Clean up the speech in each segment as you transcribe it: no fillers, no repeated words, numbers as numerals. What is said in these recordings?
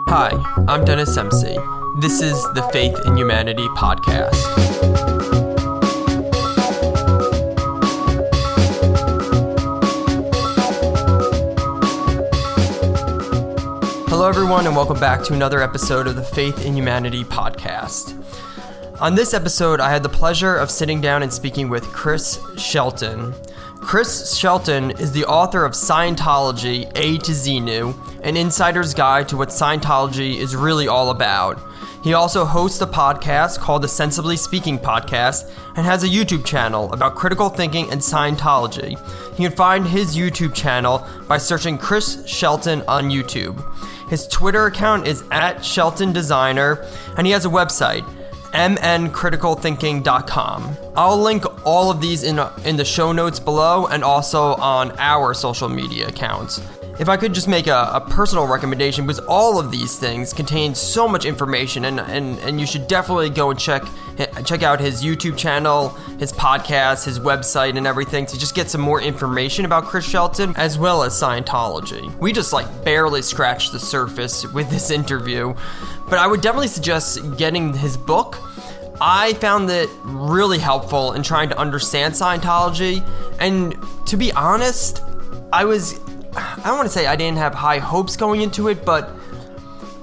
Hi, I'm Dennis Dempsey. This is the Faith in Humanity podcast. Hello everyone and welcome back to another episode of the Faith in Humanity podcast. On this episode, I had the pleasure of sitting down and speaking with Chris Shelton. Chris Shelton is the author of Scientology, A to Xenu, an insider's guide to what Scientology is really all about. He also hosts a podcast called the Sensibly Speaking Podcast and has a YouTube channel about critical thinking and Scientology. You can find his YouTube channel by searching Chris Shelton on YouTube. His Twitter account is @SheltonDesigner, and he has a website, mncriticalthinking.com. I'll link all of these in the show notes below and also on our social media accounts. If I could just make a personal recommendation, because all of these things contain so much information, and you should definitely go and check out his YouTube channel, his podcast, his website, and everything to just get some more information about Chris Shelton, as well as Scientology. We just barely scratched the surface with this interview, but I would definitely suggest getting his book. I found it really helpful in trying to understand Scientology, and to be honest, I don't want to say I didn't have high hopes going into it, but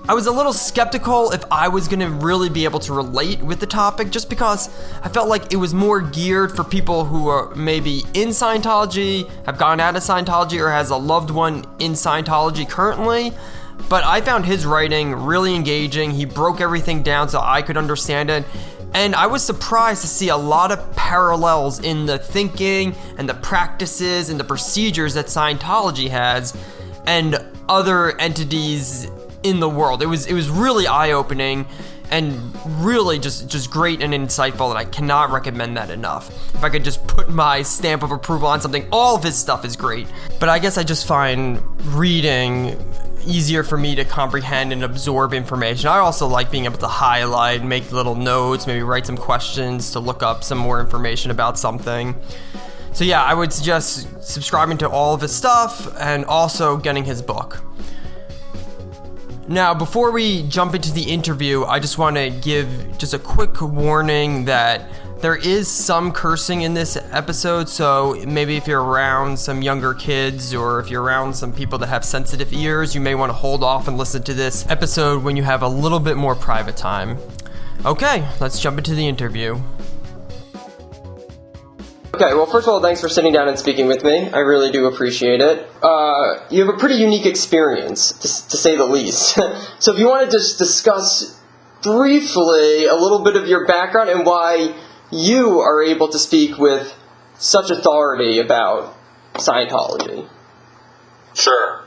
I was a little skeptical if I was going to really be able to relate with the topic, just because I felt like it was more geared for people who are maybe in Scientology, have gone out of Scientology, or has a loved one in Scientology currently. But I found his writing really engaging. He broke everything down so I could understand it. And I was surprised to see a lot of parallels in the thinking and the practices and the procedures that Scientology has and other entities in the world. It was really eye-opening and really just great and insightful, and I cannot recommend that enough. If I could just put my stamp of approval on something, all of his stuff is great. But I guess I just find reading easier for me to comprehend and absorb information. I also like being able to highlight, make little notes, maybe write some questions to look up some more information about something. So yeah, I would suggest subscribing to all of his stuff and also getting his book. Now, before we jump into the interview, I just want to give just a quick warning that there is some cursing in this episode, so maybe if you're around some younger kids or if you're around some people that have sensitive ears, you may want to hold off and listen to this episode when you have a little bit more private time. Okay, let's jump into the interview. Okay, well, first of all, thanks for sitting down and speaking with me. I really do appreciate it. You have a pretty unique experience, to say the least. So if you want to just discuss briefly a little bit of your background and why you are able to speak with such authority about Scientology. Sure.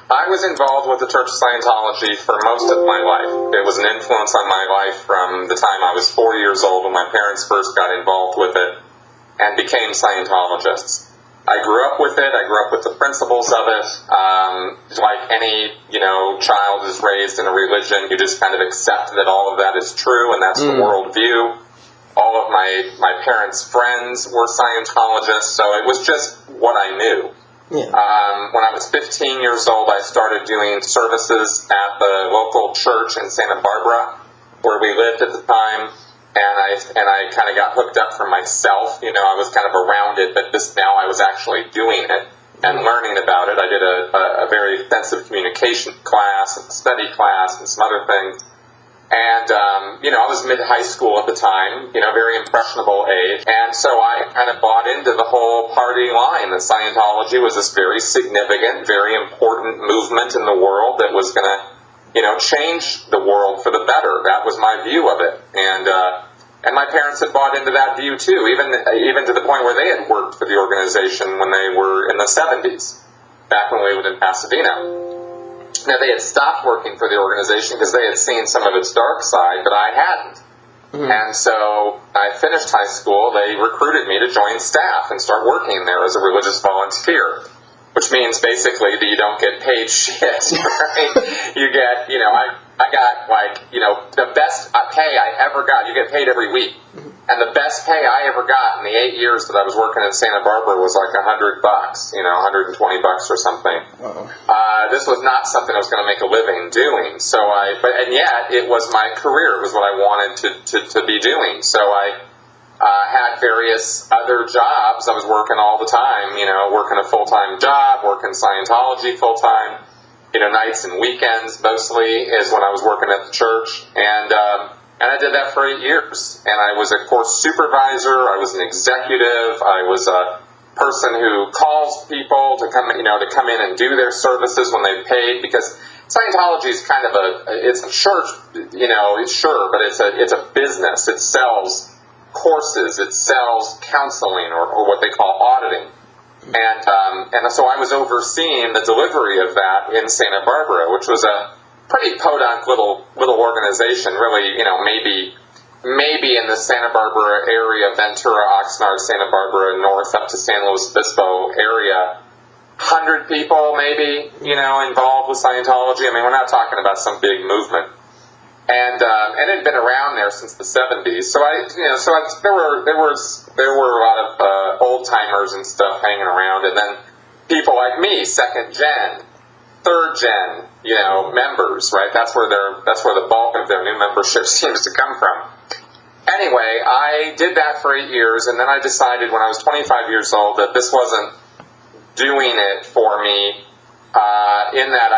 I was involved with the Church of Scientology for most of my life. It was an influence on my life from the time I was 4 years old when my parents first got involved with it and became Scientologists. I grew up with it. I grew up with the principles of it. Like any, child is raised in a religion, you just kind of accept that all of that is true and that's the worldview. All of my parents' friends were Scientologists, so it was just what I knew. Yeah. When I was 15 years old, I started doing services at the local church in Santa Barbara, where we lived at the time, and I kind of got hooked up for myself. I was kind of around it, but now I was actually doing it and learning about it. I did a very extensive communication class, a study class, and some other things. And, I was mid-high school at the time, very impressionable age. And so I kind of bought into the whole party line that Scientology was this very significant, very important movement in the world that was going to, change the world for the better. That was my view of it. And my parents had bought into that view too, even to the point where they had worked for the organization when they were in the 70s, back when we lived in Pasadena. Now, they had stopped working for the organization because they had seen some of its dark side, but I hadn't. Mm-hmm. And so I finished high school. They recruited me to join staff and start working there as a religious volunteer, which means basically that you don't get paid shit, right? You get, I got the best pay I ever got. You get paid every week. And the best pay I ever got in the 8 years that I was working in Santa Barbara was like $100, $120 or something. This was not something I was going to make a living doing. And yet it was my career. It was what I wanted to be doing. So I had various other jobs. I was working all the time, working a full-time job, working Scientology full-time, nights and weekends mostly is when I was working at the church. And I did that for 8 years. And I was a course supervisor. I was an executive. I was a person who calls people to come in and do their services when they paid, because Scientology is kind of it's a church, but it's a business. It sells courses. It sells counseling or what they call auditing. And so I was overseeing the delivery of that in Santa Barbara, which was a pretty podunk little organization, really, maybe in the Santa Barbara area, Ventura, Oxnard, Santa Barbara, north up to San Luis Obispo area, 100 people maybe, involved with Scientology. I mean, we're not talking about some big movement. And it had been around there since the 70s. So there were a lot of old timers and stuff hanging around, and then people like me, second gen, third gen, members, right? That's where the bulk of their new membership seems to come from. Anyway, I did that for 8 years, and then I decided when I was 25 years old that this wasn't doing it for me, in that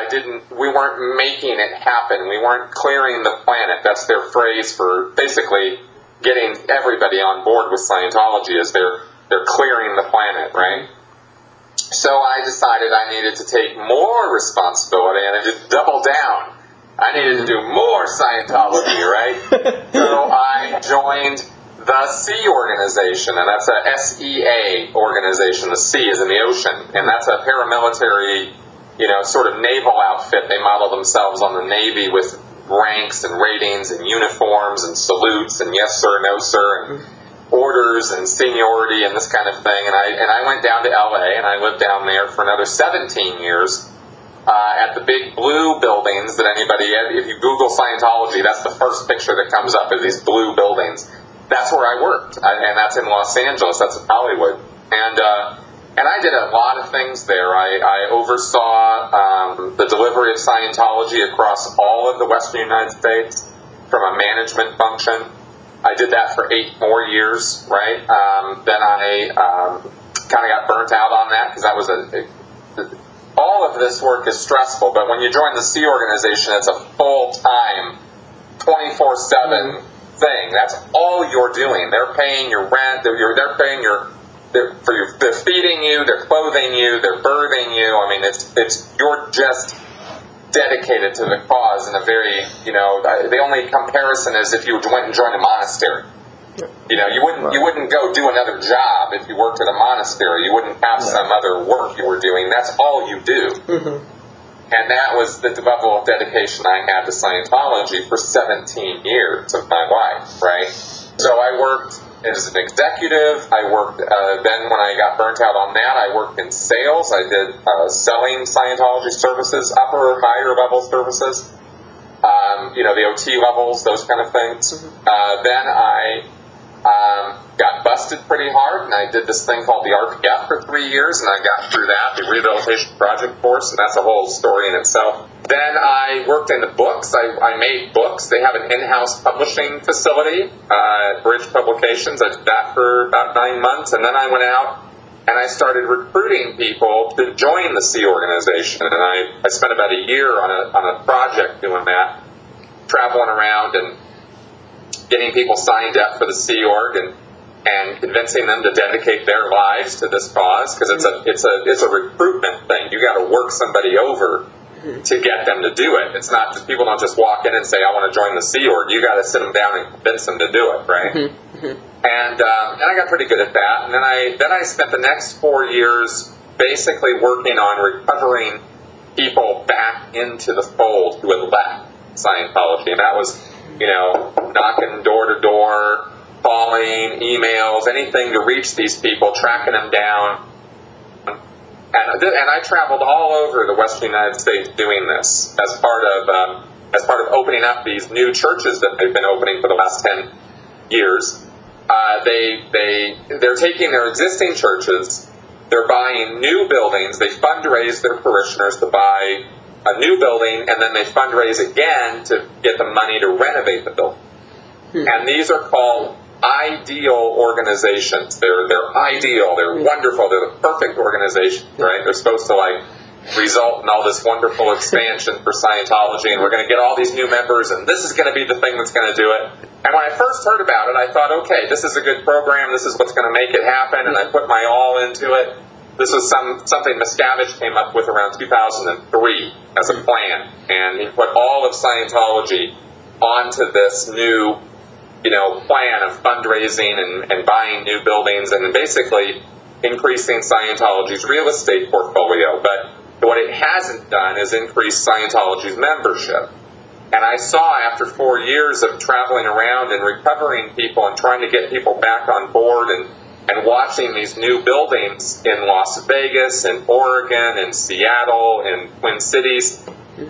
we weren't making it happen. We weren't clearing the planet. That's their phrase for basically getting everybody on board with Scientology, is they're clearing the planet, right? So I decided I needed to take more responsibility and I just double down. I needed to do more Scientology, right? So I joined the Sea Organization, and that's a SEA organization. The sea is in the ocean, and that's a paramilitary, sort of naval outfit. They model themselves on the Navy with ranks and ratings and uniforms and salutes and yes sir, no sir, and orders and seniority and this kind of thing. And I went down to LA and I lived down there for another 17 years at the big blue buildings that if you Google Scientology, that's the first picture that comes up, is these blue buildings. That's where I worked, and that's in Los Angeles. That's in Hollywood. And I did a lot of things there. I oversaw the delivery of Scientology across all of the Western United States from a management function. I did that for 8 more years, right? Then I kind of got burnt out on that, because that was all of this work is stressful, but when you join the Sea Organization, it's a full-time, 24/7 thing. That's all you're doing. They're paying your rent. They're paying they're feeding you. They're clothing you. They're birthing you. I mean, you're just dedicated to the cause in a very, the only comparison is if you went and joined a monastery. You wouldn't go do another job if you worked at a monastery. You wouldn't have some other work you were doing. That's all you do. Mm-hmm. And that was the level of dedication I had to Scientology for 17 years of my life, right? So I worked as an executive. I worked, then when I got burnt out on that, I worked in sales. I did selling Scientology services, upper, higher level services, the OT levels, those kind of things. Mm-hmm. Then I got busted pretty hard, and I did this thing called the RPF for 3 years, and I got through that, the Rehabilitation Project course, and that's a whole story in itself. Then I worked in the books. I made books. They have an in-house publishing facility, Bridge Publications. I did that for about 9 months, and then I went out and I started recruiting people to join the Sea Organization, and I spent about a year on a project doing that, traveling around and getting people signed up for the Sea Org and convincing them to dedicate their lives to this cause, because it's a recruitment thing. You got to work somebody over to get them to do it. It's not just, people don't just walk in and say, I want to join the Sea Org. You got to sit them down and convince them to do it, right? Mm-hmm. And I got pretty good at that. And then I spent the next 4 years basically working on recovering people back into the fold who had left Scientology, and that was, knocking door to door, calling, emails, anything to reach these people, tracking them down. And I traveled all over the Western United States doing this as part of opening up these new churches that they've been opening for the last 10 years. they're taking their existing churches, they're buying new buildings, they fundraise their parishioners to buy a new building, and then they fundraise again to get the money to renovate the building. And these are called ideal organizations. They're ideal, they're wonderful, they're the perfect organization, right? They're supposed to result in all this wonderful expansion for Scientology, and we're going to get all these new members, and this is going to be the thing that's going to do it. And when I first heard about it, I thought, okay, this is a good program, this is what's going to make it happen, and I put my all into it. This was something Miscavige came up with around 2003 as a plan, and he put all of Scientology onto this new plan of fundraising and buying new buildings and basically increasing Scientology's real estate portfolio. But what it hasn't done is increase Scientology's membership. And I saw after 4 years of traveling around and recovering people and trying to get people back on board and watching these new buildings in Las Vegas, in Oregon, in Seattle, in Twin Cities,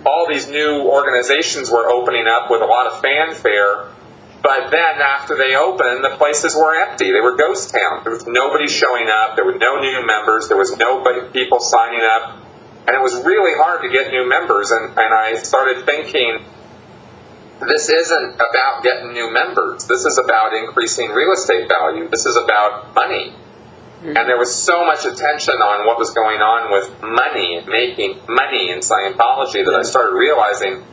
all these new organizations were opening up with a lot of fanfare. But then after they opened, the places were empty. They were ghost towns. There was nobody showing up. There were no new members. There was no people signing up. And it was really hard to get new members. And I started thinking, this isn't about getting new members. This is about increasing real estate value. This is about money. And there was so much attention on what was going on with money, making money in Scientology, that I started realizing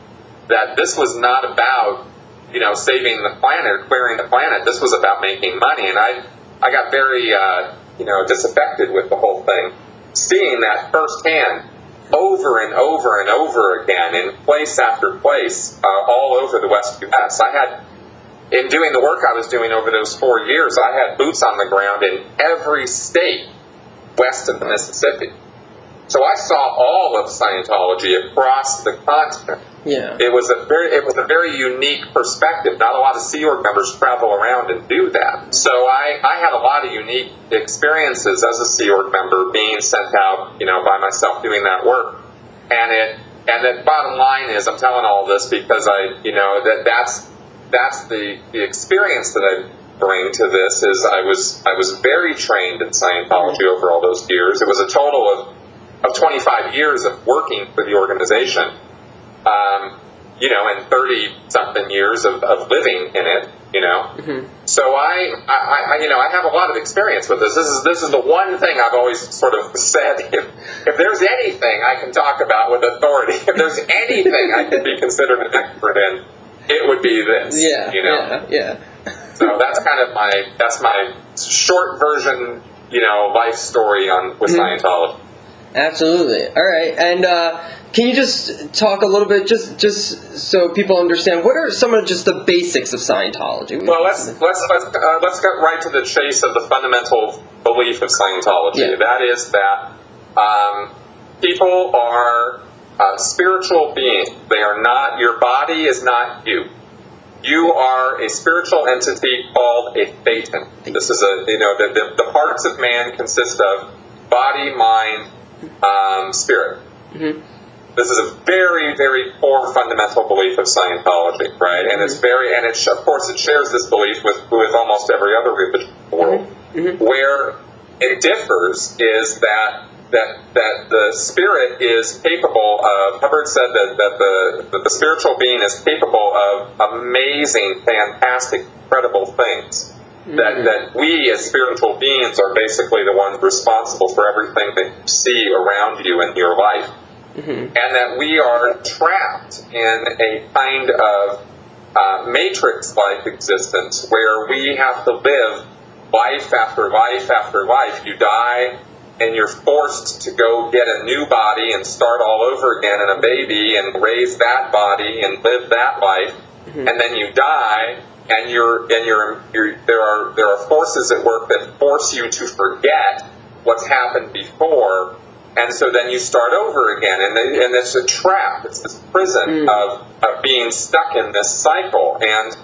that this was not about saving the planet or clearing the planet. This was about making money. And I got very, disaffected with the whole thing, seeing that firsthand over and over and over again in place after place all over the West U.S. In doing the work I was doing over those 4 years, I had boots on the ground in every state west of the Mississippi. So I saw all of Scientology across the continent. Yeah. It was a very unique perspective. Not a lot of Sea Org members travel around and do that. So I had a lot of unique experiences as a Sea Org member, being sent out, by myself doing that work. And the bottom line is, I'm telling all this because that's the experience that I bring to this. Is I was very trained in Scientology over all those years. It was a total of 25 years of working for the organization. And 30-something years of living in it, So I have a lot of experience with this. This is the one thing I've always sort of said, if there's anything I can talk about with authority, if there's anything I can be considered an expert in, it would be this. Yeah. So that's kind of my short version, life story with Scientology. Absolutely. All right. And can you just talk a little bit, just so people understand, what are some of just the basics of Scientology? Well, let's get right to the chase of the fundamental belief of Scientology. Yeah. That is that people are spiritual beings. They are not. Your body is not you. You are a spiritual entity called a thetan. This is the parts of man consist of body, mind, spirit. Mm-hmm. This is a very, very core fundamental belief of Scientology, right? And of course, it shares this belief with almost every other religion in the world. Mm-hmm. Where it differs is that the spirit is capable of. Hubbard said that the spiritual being is capable of amazing, fantastic, incredible things. Mm-hmm. That we as spiritual beings are basically the ones responsible for everything that you see around you in your life. Mm-hmm. And that we are trapped in a kind of matrix-like existence where we have to live life after life after life. You die and you're forced to go get a new body and start all over again in a baby and raise that body and live that life. Mm-hmm. And then you die. And there are forces at work that force you to forget what's happened before, and so then you start over again, and it's a trap. It's this prison of being stuck in this cycle. And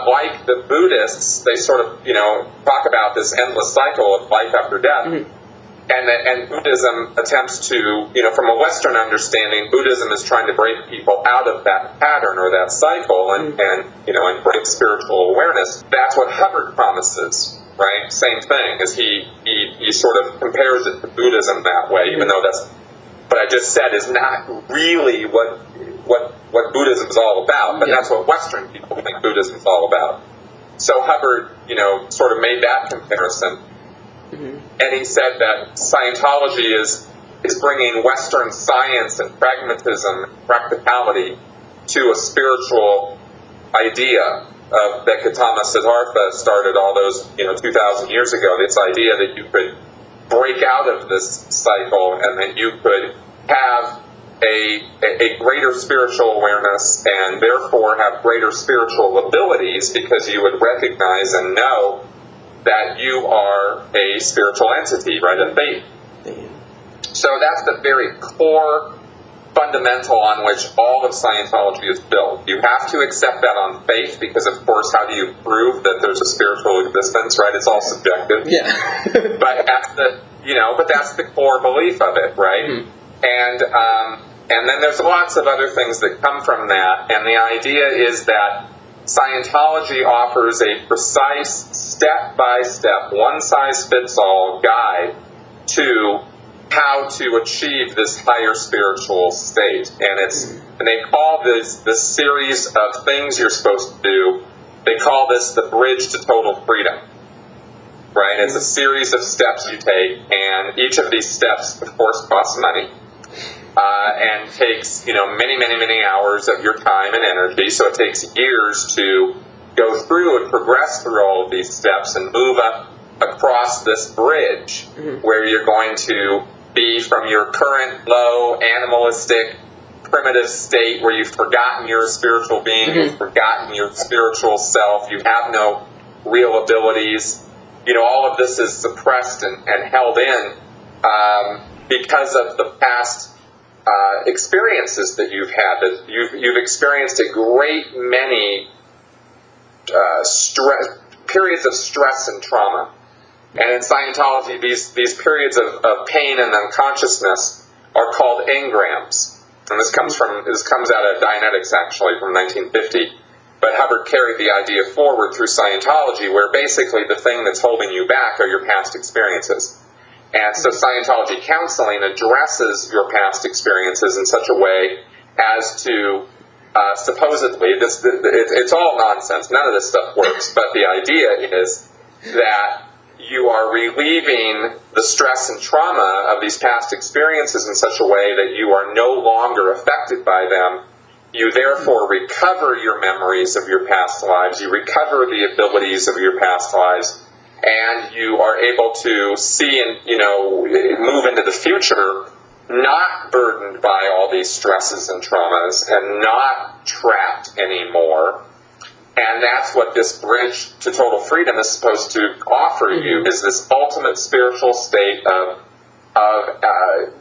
like the Buddhists, they sort of talk about this endless cycle of life after death. Mm-hmm. And Buddhism attempts to, from a Western understanding, Buddhism is trying to break people out of that pattern or that cycle and break spiritual awareness. That's what Hubbard promises, right? Same thing, as he sort of compares it to Buddhism that way, even though that's what I just said is not really what Buddhism is all about, but that's what Western people think Buddhism is all about. So Hubbard, sort of made that comparison. And he said that Scientology is bringing Western science and pragmatism, practicality, to a spiritual idea that Gautama Siddhartha started all those 2,000 years ago. This idea that you could break out of this cycle and that you could have a greater spiritual awareness and therefore have greater spiritual abilities because you would recognize and know that you are a spiritual entity, right, a faith. So that's the very core fundamental on which all of Scientology is built. You have to accept that on faith because, of course, how do you prove that there's a spiritual existence, right? It's all subjective. Yeah. but that's the core belief of it, right? And then there's lots of other things that come from that, and the idea is that Scientology offers a precise, step-by-step, one-size-fits-all guide to how to achieve this higher spiritual state. And they call this series of things you're supposed to do, they call this the bridge to total freedom. Right? It's a series of steps you take, and each of these steps, of course, costs money. And takes, many, many, many hours of your time and energy. So it takes years to go through and progress through all of these steps and move up across this bridge where you're going to be from your current low, animalistic, primitive state where you've forgotten you're a spiritual being, you've forgotten your spiritual self, you have no real abilities. All of this is suppressed and held in because of the past experiences that you've had, that you've experienced a great many periods of stress and trauma. And in Scientology, these periods of pain and unconsciousness are called engrams. And this comes out of Dianetics, actually, from 1950. But Hubbard carried the idea forward through Scientology, where basically the thing that's holding you back are your past experiences. And so Scientology counseling addresses your past experiences in such a way as to supposedly, it's all nonsense, none of this stuff works, but the idea is that you are relieving the stress and trauma of these past experiences in such a way that you are no longer affected by them. You therefore recover your memories of your past lives, you recover the abilities of your past lives, and you are able to see and, move into the future not burdened by all these stresses and traumas and not trapped anymore. And that's what this bridge to total freedom is supposed to offer you, is this ultimate spiritual state of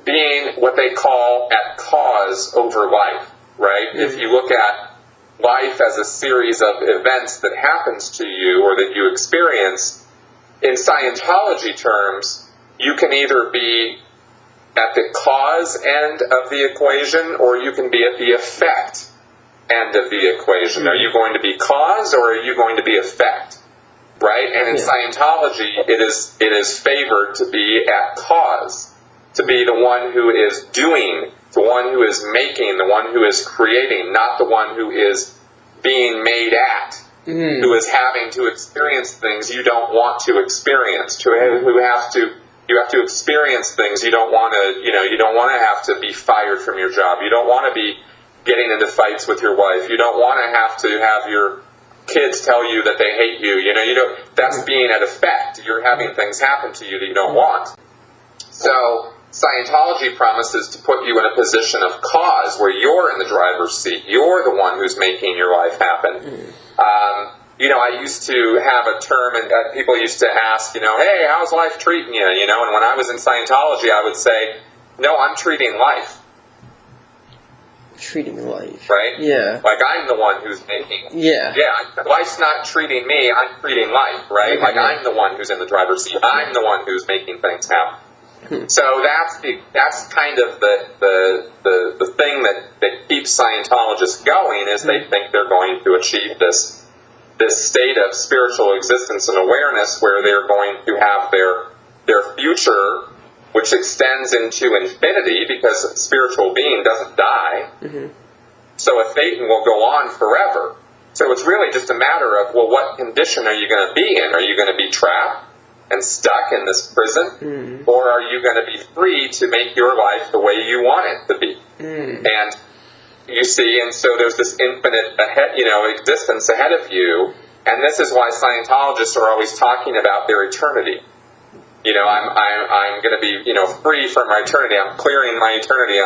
being what they call at cause over life, right? If you look at life as a series of events that happens to you or that you experience, in Scientology terms, you can either be at the cause end of the equation or you can be at the effect end of the equation. Are you going to be cause or are you going to be effect? Right? And in Scientology, it is favored to be at cause, to be the one who is doing, the one who is making, the one who is creating, not the one who is being made at. Who is having to experience things you don't want to experience, you have to experience things you don't want to, you don't want to have to be fired from your job, you don't want to be getting into fights with your wife, you don't want to have your kids tell you that they hate you, that's being at effect, you're having things happen to you that you don't want. So Scientology promises to put you in a position of cause where you're in the driver's seat, you're the one who's making your life happen. I used to have a term, and people used to ask, hey, how's life treating you? And when I was in Scientology, I would say, no, I'm treating life. Treating life. Right? Yeah. Like, I'm the one who's making. Yeah. Yeah, life's not treating me, I'm treating life, right? Okay, I'm the one who's in the driver's seat. I'm the one who's making things happen. So that's kind of the thing that keeps Scientologists going, is they think they're going to achieve this state of spiritual existence and awareness where they're going to have their future, which extends into infinity, because a spiritual being doesn't die. So a Thetan will go on forever. So it's really just a matter of, well, what condition are you going to be in? Are you going to be trapped and stuck in this prison? Or are you going to be free to make your life the way you want it to be? And you see, and so there's this infinite existence ahead of you, and this is why Scientologists are always talking about their eternity. I'm going to be, free from my eternity. I'm clearing my eternity.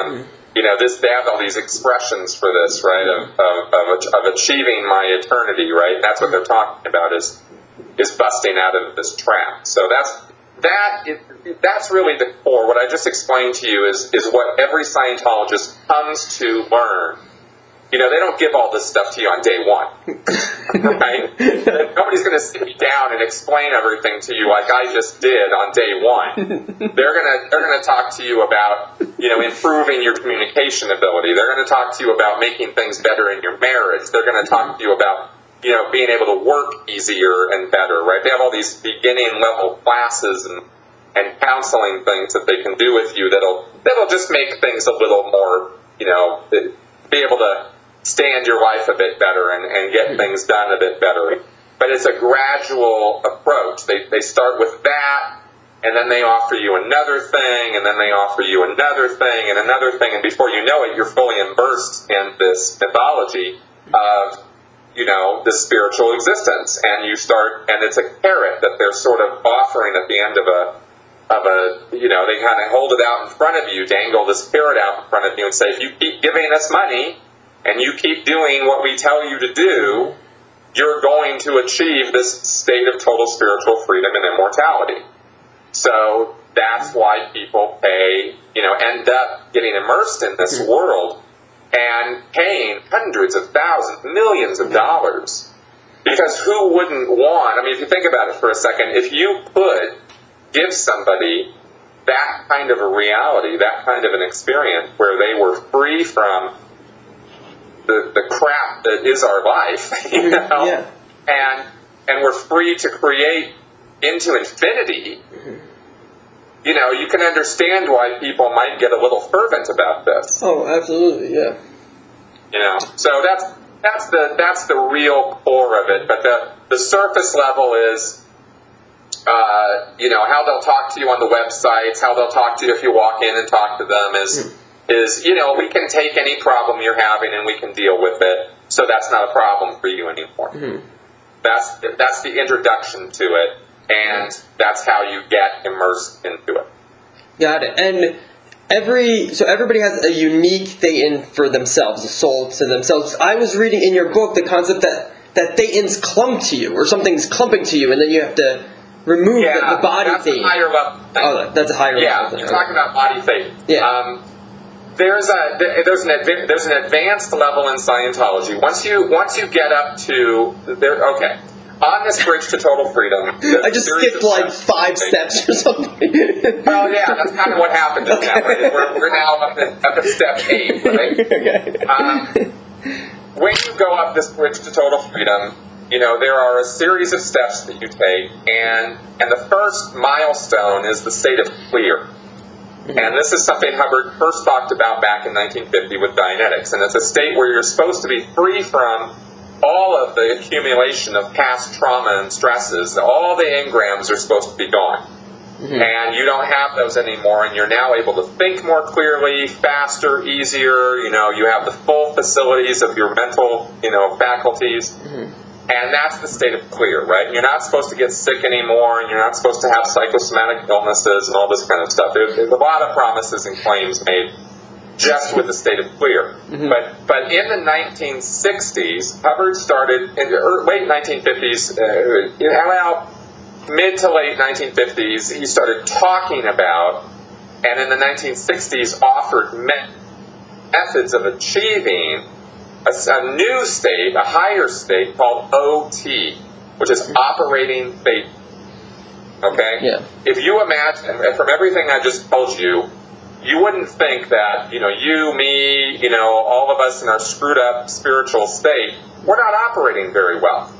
They have all these expressions for this, right? Of achieving my eternity, right? That's what they're talking about, is busting out of this trap. So that's really the core. What I just explained to you is what every Scientologist comes to learn. They don't give all this stuff to you on day one, right? Nobody's going to sit you down and explain everything to you like I just did on day one. They're going to talk to you about, improving your communication ability. They're going to talk to you about making things better in your marriage. They're going to talk to you about, being able to work easier and better, right? They have all these beginning level classes and counseling things that they can do with you that'll just make things a little more, be able to stand your life a bit better and get things done a bit better. But it's a gradual approach. They start with that, and then they offer you another thing, and then they offer you another thing, and another thing, and before you know it, you're fully immersed in this mythology of, this spiritual existence. And it's a carrot that they're sort of offering at the end of they kind of hold it out in front of you, dangle this carrot out in front of you and say, if you keep giving us money, and you keep doing what we tell you to do, you're going to achieve this state of total spiritual freedom and immortality. So that's why people end up getting immersed in this world and paying hundreds of thousands, millions of dollars. Because who wouldn't want, if you think about it for a second, if you could give somebody that kind of a reality, that kind of an experience where they were free from the crap that is our life, and we're free to create into infinity, you can understand why people might get a little fervent about this. Oh, absolutely, yeah. So that's the real core of it. But the surface level is, how they'll talk to you on the websites, how they'll talk to you if you walk in and talk to them is we can take any problem you're having and we can deal with it, so that's not a problem for you anymore. That's the introduction to it, and that's how you get immersed into it. Got it. And everybody has a unique Thetan for themselves, a soul to themselves. I was reading in your book the concept that Thetans clump to you, or something's clumping to you, and then you have to remove the body that's Thetan. A higher level thing. Oh, that's a higher level thing. Yeah, you're talking about body Thetan. Yeah. There's an advanced level in Scientology. Once you get up to on this bridge to total freedom. I just skipped like 5 steps or something. Well, yeah, that's kind of what happened just now. Right? We're now up at step 8, right? Okay. When you go up this bridge to total freedom, there are a series of steps that you take, and the first milestone is the state of clear. And this is something Hubbard first talked about back in 1950 with Dianetics. And it's a state where you're supposed to be free from all of the accumulation of past trauma and stresses. All the engrams are supposed to be gone. And you don't have those anymore, and you're now able to think more clearly, faster, easier. You have the full facilities of your mental, faculties. And that's the state of clear, right? You're not supposed to get sick anymore, and you're not supposed to have psychosomatic illnesses and all this kind of stuff. There's a lot of promises and claims made just with the state of clear. But in the 1960s, Hubbard started, in the late 1950s, mid to late 1950s, he started talking about, and in the 1960s offered methods of achieving a new state, a higher state called OT, which is operating Thetan. Okay? Yeah. If you imagine, from everything I just told you, you wouldn't think that, you, me, all of us in our screwed up spiritual state, we're not operating very well.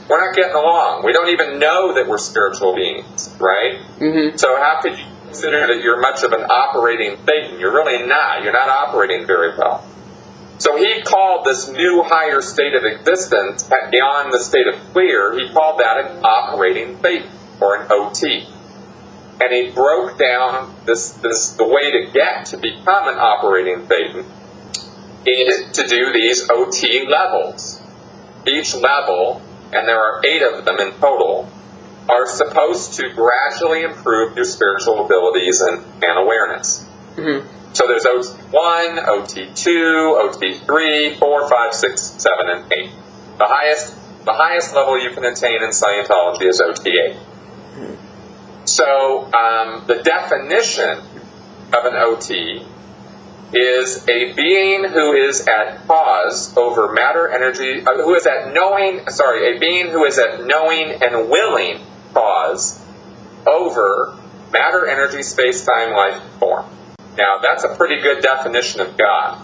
We're not getting along. We don't even know that we're spiritual beings, right? Mm-hmm. So how could you consider that you're much of an operating Satan? You're really not. You're not operating very well. So he called this new higher state of existence, beyond the state of clear, he called that an operating Satan, or an OT. And he broke down the way to get to become an operating Satan is to do these OT levels. Each level, and there are 8 of them in total, are supposed to gradually improve your spiritual abilities and awareness. Mm-hmm. So there's OT1, OT2, OT3, 4, 5, 6, 7, and 8. The highest level you can attain in Scientology is OT8. So the definition of an OT is a being who is at cause over matter, energy, a being who is at knowing and willing cause over matter, energy, space, time, life, form. Now, that's a pretty good definition of God.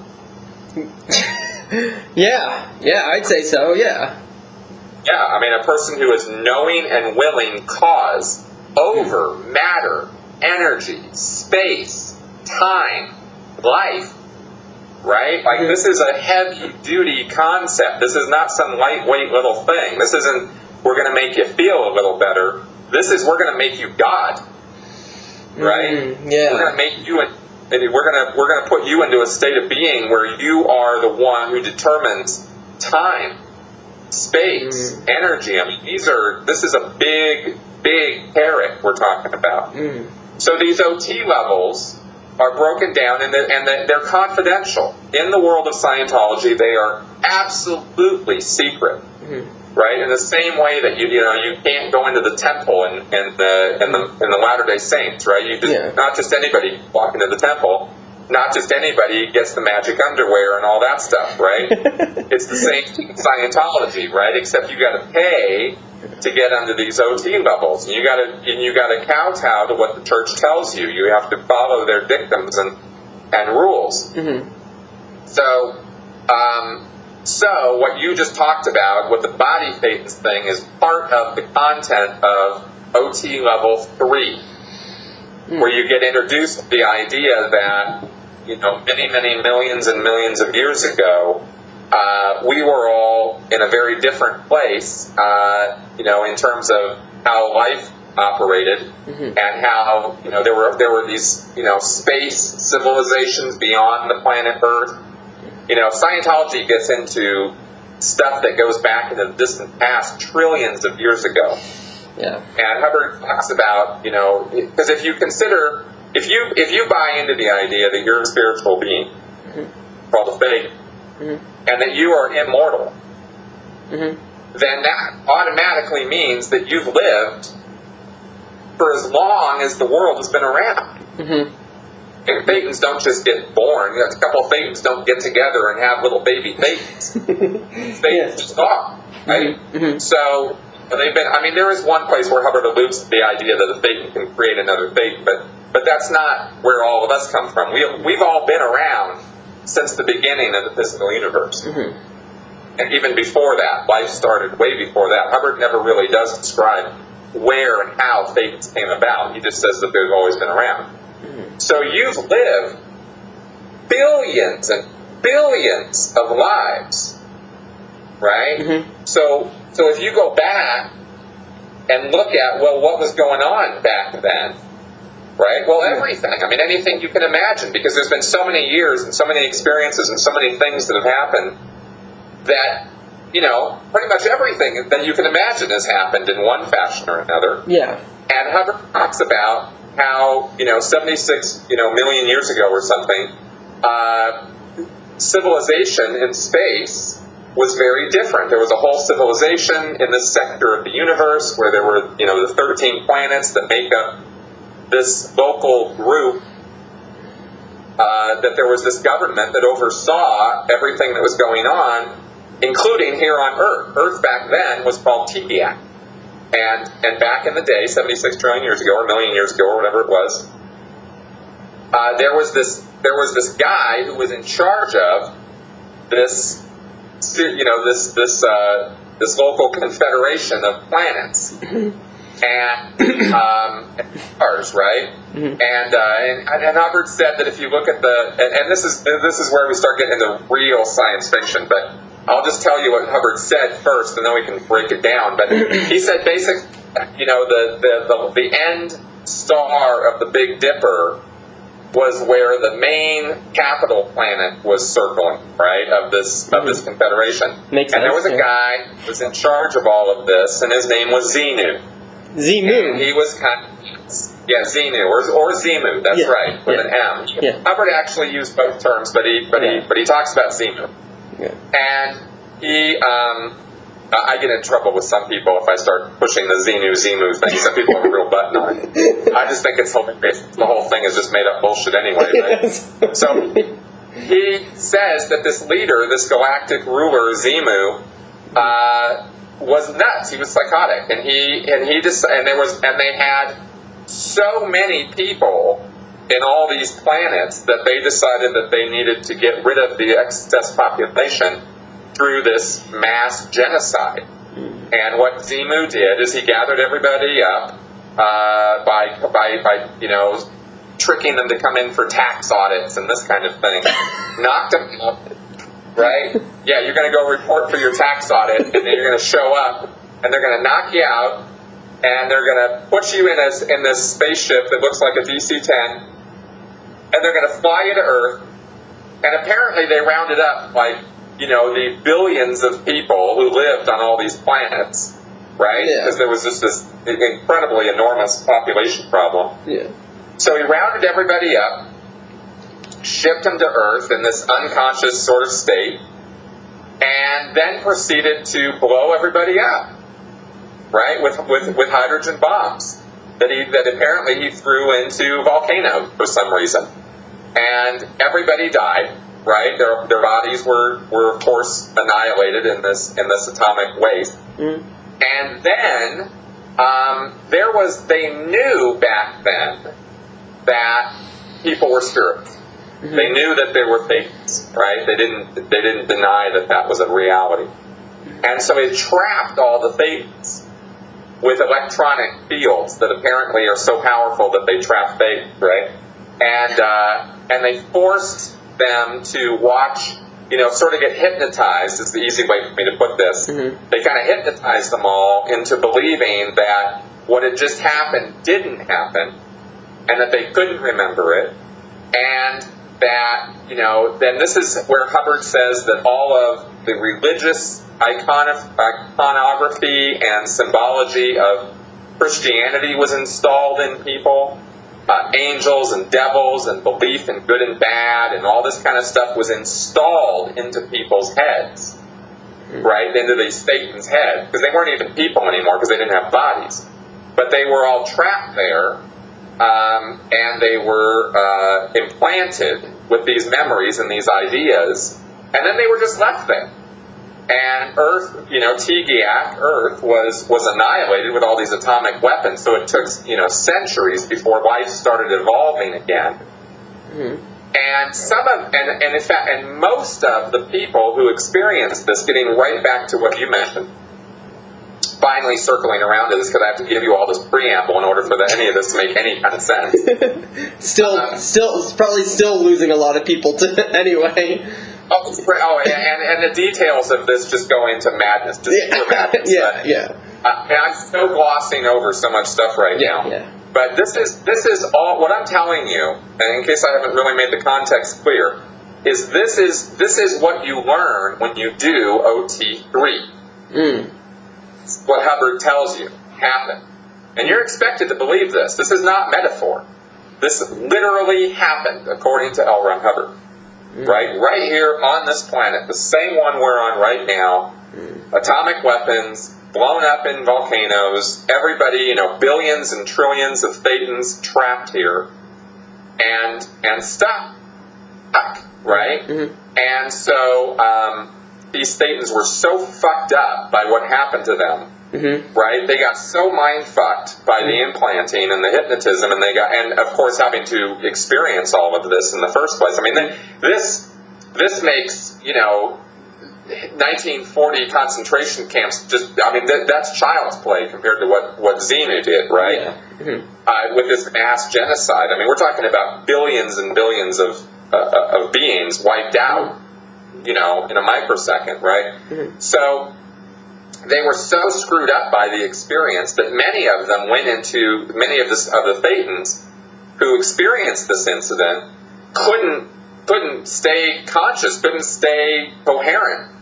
Yeah, I'd say so, yeah. Yeah, I mean, a person who is knowing and willing cause over matter, energy, space, time, life, right? Like, this is a heavy-duty concept. This is not some lightweight little thing. This isn't, we're going to make you feel a little better. This is, we're going to make you God, right? Yeah. We're going to make you, we're going to put you into a state of being where you are the one who determines time, space, energy. I mean, this is a big carrot we're talking about. So these OT levels are broken down, and they're confidential. In the world of Scientology, they are absolutely secret, right? In the same way that you can't go into the temple in the Latter-day Saints, right? Not just anybody can walk into the temple. Not just anybody gets the magic underwear and all that stuff, right? It's the same thing in Scientology, right? Except you got to pay to get under these OT levels, and you got to kowtow to what the church tells you. You have to follow their dictums and rules. Mm-hmm. So what you just talked about with the body Thetans thing is part of the content of OT level 3, where you get introduced to the idea that many millions and millions of years ago, we were all in a very different place, in terms of how life operated, and how there were these space civilizations beyond the planet Earth. Scientology gets into stuff that goes back into the distant past, trillions of years ago. Yeah. And Hubbard talks about because if you buy into the idea that you're a spiritual being called a faith, and that you are immortal, then that automatically means that you've lived for as long as the world has been around. And Thetans don't just get born. A couple of Thetans don't get together and have little baby Thetans. Thetans just are, right? So they've been. I mean, there is one place where Hubbard alludes to the idea that a Thetan can create another Thetan, but that's not where all of us come from. We've all been around since the beginning of the physical universe. And even before that, life started way before that. Hubbard never really does describe where and how Thetans came about. He just says that they've always been around. So you've lived billions and billions of lives, right? So if you go back and look at, what was going on back then, right? Well, everything. I mean, anything you can imagine, because there's been so many years and so many experiences and so many things that have happened that, pretty much everything that you can imagine has happened in one fashion or another. Yeah. And Hubbard talks about how, 76, million years ago or something, civilization in space was very different. There was a whole civilization in this sector of the universe where there were, the 13 planets that make up this local group, that there was this government that oversaw everything that was going on, including here on Earth. Earth back then was called Tipiak. And back in the day, 76 trillion years ago, or a million years ago, or whatever it was, there was this guy who was in charge of this, this local confederation of planets, and stars, right? Mm-hmm. And Hubbard said that if you look at and this is where we start getting into real science fiction, but I'll just tell you what Hubbard said first, and then we can break it down. But he said basically, the end star of the Big Dipper was where the main capital planet was circling, right, of this confederation. Makes and there sense, was a guy who was in charge of all of this, and his name was Xenu. Xenu. And he was kind of, Xenu or Zimu. That's right, with an M. Yeah. Hubbard actually used both terms, but he talks about Xenu. Yeah. And he, I get in trouble with some people if I start pushing the Zimu thing. Some people have a real button on it. I just think it's hilarious. The whole thing is just made up bullshit anyway, right? Yes. So he says that this leader, this galactic ruler, Zimu, was nuts. He was psychotic, and they had so many people in all these planets that they decided that they needed to get rid of the excess population through this mass genocide. And what Zimu did is he gathered everybody up by tricking them to come in for tax audits and this kind of thing. Knocked them up, right? Yeah, you're going to go report for your tax audit, and then you're going to show up, and they're going to knock you out, and they're going to put you in this spaceship that looks like a DC-10, and they're going to fly you to Earth. And apparently they rounded up the billions of people who lived on all these planets, right? Because there was just this incredibly enormous population problem. Yeah. So he rounded everybody up, shipped them to Earth in this unconscious sort of state, and then proceeded to blow everybody up, right? With hydrogen bombs that apparently he threw into volcanoes for some reason, and everybody died. Right, their bodies were of course annihilated in this atomic waste, and then they knew back then that people were spirits. Mm-hmm. They knew that there were Thetans, right? They didn't deny that was a reality, and so it trapped all the Thetans with electronic fields that apparently are so powerful that they trap Thetans, right? And they forced them to watch, sort of get hypnotized is the easy way for me to put this. Mm-hmm. They kind of hypnotized them all into believing that what had just happened didn't happen, and that they couldn't remember it, and that, then this is where Hubbard says that all of the religious iconography and symbology of Christianity was installed in people. Angels and devils and belief in good and bad and all this kind of stuff was installed into people's heads, right? Into these Thetans' heads, because they weren't even people anymore because they didn't have bodies. But they were all trapped there, and they were implanted with these memories and these ideas, and then they were just left there. And Earth, Tegeac, Earth, was annihilated with all these atomic weapons. So it took, centuries before life started evolving again. Mm-hmm. And in fact, most of the people who experienced this, getting right back to what you mentioned, finally circling around to this, because I have to give you all this preamble in order for any of this to make any kind of sense. Probably still losing a lot of people anyway. And the details of this just go into madness, pure madness. And I'm so glossing over so much stuff right now. Yeah. But this is all what I'm telling you, and in case I haven't really made the context clear, is this is what you learn when you do OT3. It's what Hubbard tells you happened, and you're expected to believe this. This is not metaphor. This literally happened, according to L. Ron Hubbard. Right here on this planet, the same one we're on right now, atomic weapons, blown up in volcanoes, everybody, billions and trillions of Thetans trapped here, and stuck, right? Mm-hmm. And so these Thetans were so fucked up by what happened to them right? They got so mind-fucked by the implanting and the hypnotism, and of course having to experience all of this in the first place. I mean, this makes, 1940 concentration camps that's child's play compared to what Xenu did, right? Yeah. With this mass genocide. I mean, we're talking about billions and billions of beings wiped out, in a microsecond, right? So they were so screwed up by the experience that many of them many of the Thetans who experienced this incident couldn't stay conscious, couldn't stay coherent.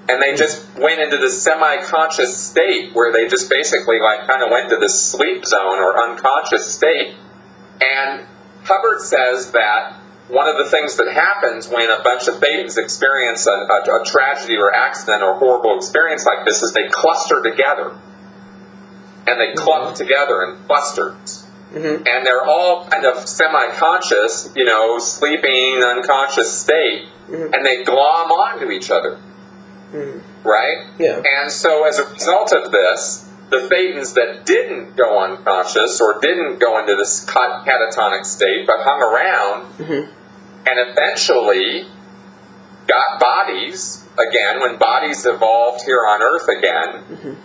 And they just went into this semi-conscious state where they just basically kind of went to this sleep zone or unconscious state. And Hubbard says that one of the things that happens when a bunch of Thetans experience a tragedy or accident or horrible experience like this is they cluster together. And they clump together in clusters. And they're all kind of semi-conscious, sleeping, unconscious state. And they glom onto each other. Right? Yeah. And so as a result of this, the Thetans that didn't go unconscious or didn't go into this catatonic state but hung around and eventually got bodies again, when bodies evolved here on Earth again,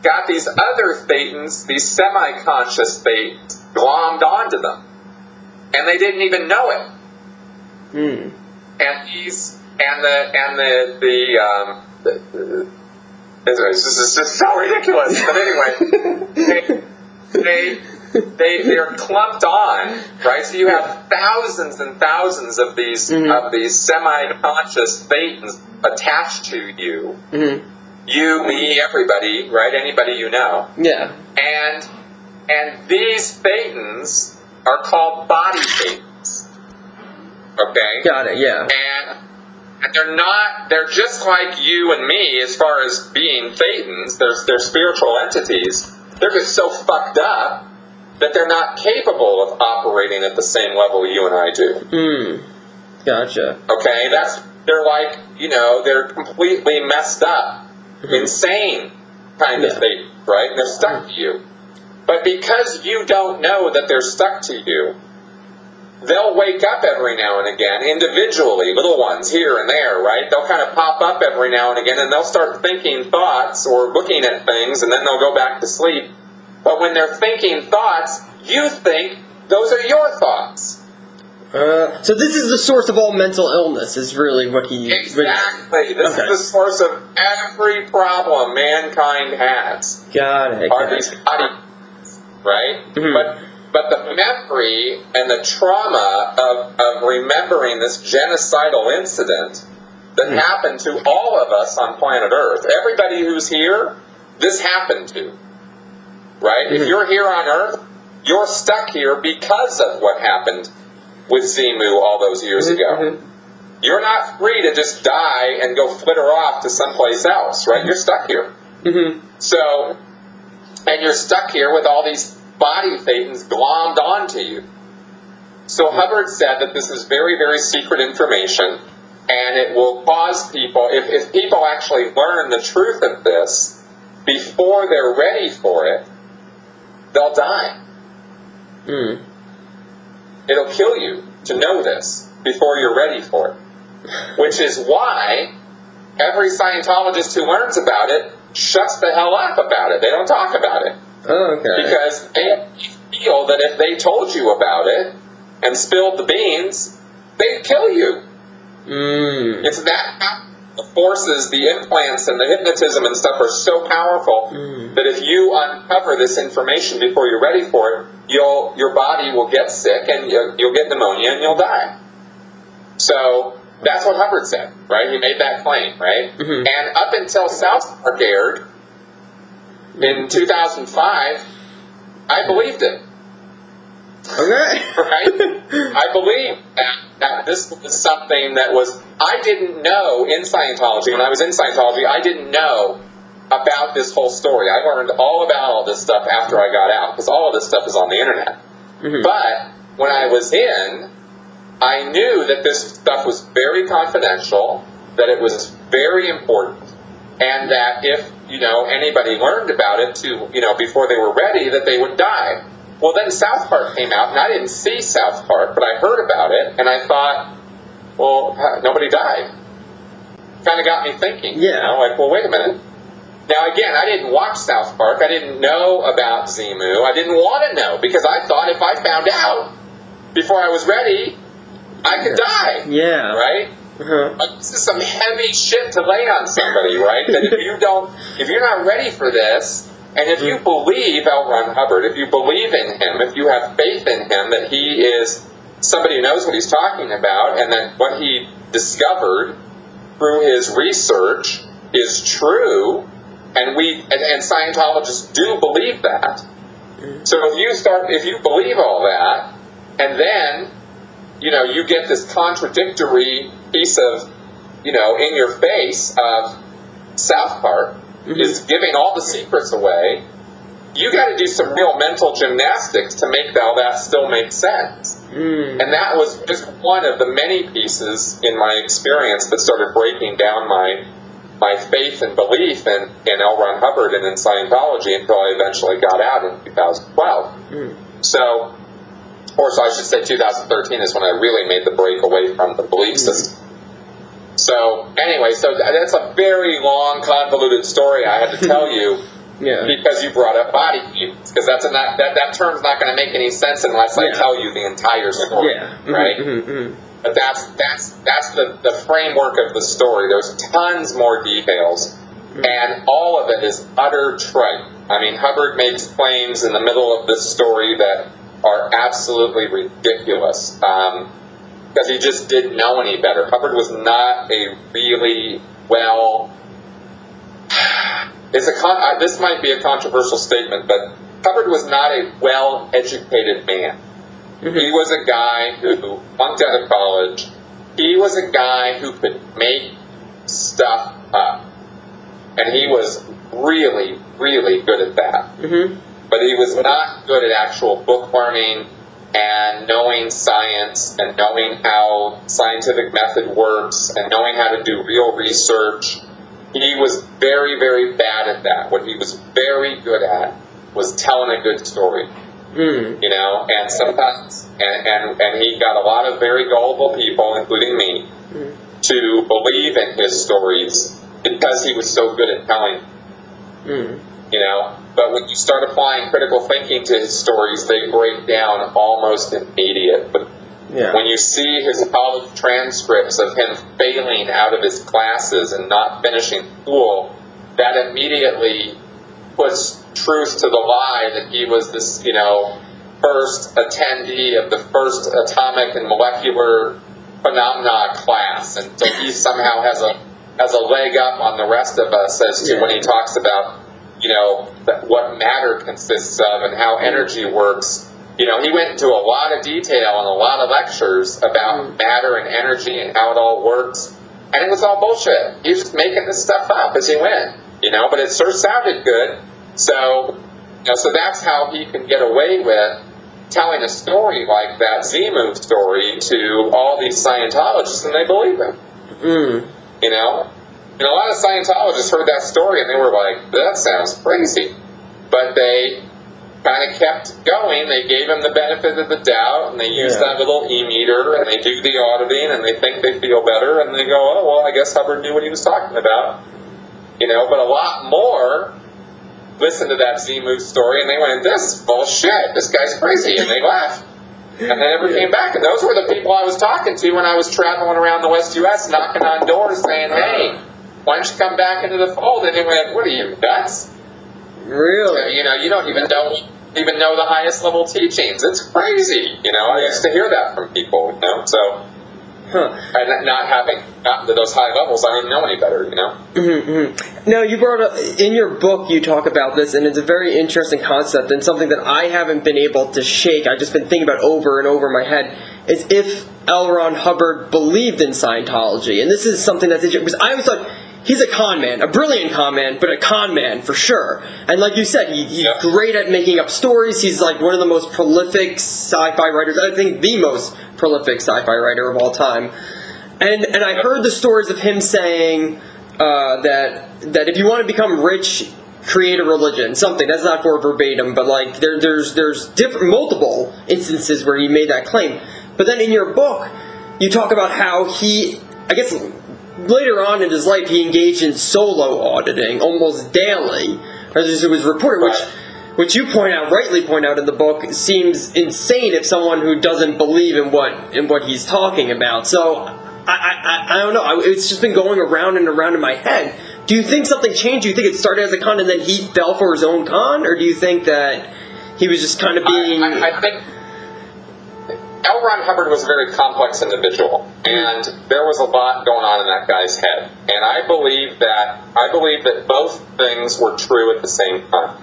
got these other Thetans, these semi-conscious Thetans, glommed onto them. And they didn't even know it. This is just so ridiculous. But anyway, they're clumped on, right? So you have thousands and thousands of these semi-conscious Thetans attached to you. You, me, everybody, right? Anybody you know. Yeah. And these Thetans are called body Thetans. Okay? Got it, yeah. And they're just like you and me as far as being Thetans. They're spiritual entities. They're just so fucked up that they're not capable of operating at the same level you and I do. Gotcha. Okay? They're completely messed up, insane kind of Thetan, right? And they're stuck to you. But because you don't know that they're stuck to you, they'll wake up every now and again, individually, little ones here and there, right? They'll kind of pop up every now and again, and they'll start thinking thoughts or looking at things, and then they'll go back to sleep. But when they're thinking thoughts, you think those are your thoughts. So this is the source of all mental illness, is really what he... Exactly. This is the source of every problem mankind has. Got it. Are these body, right? But the memory and the trauma of remembering this genocidal incident that happened to all of us on planet Earth, everybody who's here, this happened to, right? If you're here on Earth, you're stuck here because of what happened with Xenu all those years ago. You're not free to just die and go flitter off to someplace else, right? You're stuck here. So, and you're stuck here with all these body Thetans glommed onto you. So Hubbard said that this is very, very secret information, and it will cause people, if people actually learn the truth of this before they're ready for it, they'll die. It'll kill you to know this before you're ready for it. Which is why every Scientologist who learns about it shuts the hell up about it. They don't talk about it. Oh, okay. Because they feel that if they told you about it and spilled the beans, they'd kill you. It's that the forces, the implants, and the hypnotism and stuff are so powerful that if you uncover this information before you're ready for it, your body will get sick and you'll get pneumonia and you'll die. So that's what Hubbard said, right? He made that claim, right? And up until South Park aired in 2005, I believed it. Okay. Right? I believed that this was something that was... I didn't know in Scientology, when I was in Scientology, I didn't know about this whole story. I learned all about all this stuff after I got out, because all of this stuff is on the internet. But when I was in, I knew that this stuff was very confidential, that it was very important, and that if anybody learned about it to, before they were ready, that they would die. Well, then South Park came out, and I didn't see South Park, but I heard about it, and I thought, well, nobody died. Kind of got me thinking, well, wait a minute. Now, again, I didn't watch South Park. I didn't know about Zimu. I didn't want to know, because I thought if I found out before I was ready, I could die. Yeah. Right? Like, this is some heavy shit to lay on somebody, right? That if you're not ready for this, and if you believe L. Ron Hubbard, if you believe in him, if you have faith in him, that he is somebody who knows what he's talking about, and that what he discovered through his research is true, and Scientologists do believe that. So if you believe all that, and then you get this contradictory piece of, in your face of South Park is giving all the secrets away, you got to do some real mental gymnastics to make all that still make sense. And that was just one of the many pieces in my experience that started breaking down my faith and belief in L. Ron Hubbard and in Scientology until I eventually got out in 2012. So I should say 2013 is when I really made the break away from the belief system. So anyway, that's a very long, convoluted story I had to tell you because you brought up body keepers, because that term's not going to make any sense unless I tell you the entire story, right? But that's the framework of the story. There's tons more details, and all of it is utter tripe. I mean, Hubbard makes claims in the middle of this story that are absolutely ridiculous. Because he just didn't know any better. Hubbard was not a really this might be a controversial statement, but Hubbard was not a well-educated man. He was a guy who flunked out of college. He was a guy who could make stuff up. And he was really, really good at that. But he was not good at actual book learning and knowing science and knowing how scientific method works and knowing how to do real research. He was very, very bad at that. What he was very good at was telling a good story. And sometimes, and he got a lot of very gullible people, including me, to believe in his stories because he was so good at telling them. But when you start applying critical thinking to his stories, they break down almost immediately. When you see his college transcripts of him failing out of his classes and not finishing school, that immediately puts truth to the lie that he was this, first attendee of the first atomic and molecular phenomena class, and so he somehow has a leg up on the rest of us as to when he talks about what matter consists of and how energy works. He went into a lot of detail and a lot of lectures about matter and energy and how it all works, and it was all bullshit. He was just making this stuff up as he went, but it sure sounded good. So that's how he can get away with telling a story like that Zimu story to all these Scientologists, and they believe him. And a lot of Scientologists heard that story and they were like, that sounds crazy. But they kind of kept going. They gave him the benefit of the doubt, and they used that little e-meter, and they do the auditing, and they think they feel better, and they go, oh, well, I guess Hubbard knew what he was talking about. But a lot more listened to that Zimu story, and they went, this is bullshit. This guy's crazy, and they left. And they never came back. And those were the people I was talking to when I was traveling around the West U.S., knocking on doors saying, hey, why don't you come back into the fold? And they went, what are you, nuts? Really? You don't even know the highest level teachings. It's crazy. I used to hear that from people, so... And not to those high levels, I didn't know any better, Now, you brought up, in your book, you talk about this, and it's a very interesting concept, and something that I haven't been able to shake, I've just been thinking about over and over in my head, is if L. Ron Hubbard believed in Scientology. And this is something that's interesting, because I always thought, he's a con man, a brilliant con man, but a con man for sure. And like you said, he's great at making up stories. He's like one of the most prolific sci-fi writers. I think the most prolific sci-fi writer of all time. And I heard the stories of him saying, that if you want to become rich, create a religion, something that's not for verbatim, but like there's different multiple instances where he made that claim. But then in your book, you talk about how he, I guess later on in his life, he engaged in solo auditing almost daily, as it was reported, which you rightly point out in the book, seems insane if someone who doesn't believe in what he's talking about. So I don't know. It's just been going around and around in my head. Do you think something changed? Do you think it started as a con and then he fell for his own con? Or do you think that he was just kind of being... I think L. Ron Hubbard was a very complex individual, and there was a lot going on in that guy's head. And I believe that both things were true at the same time.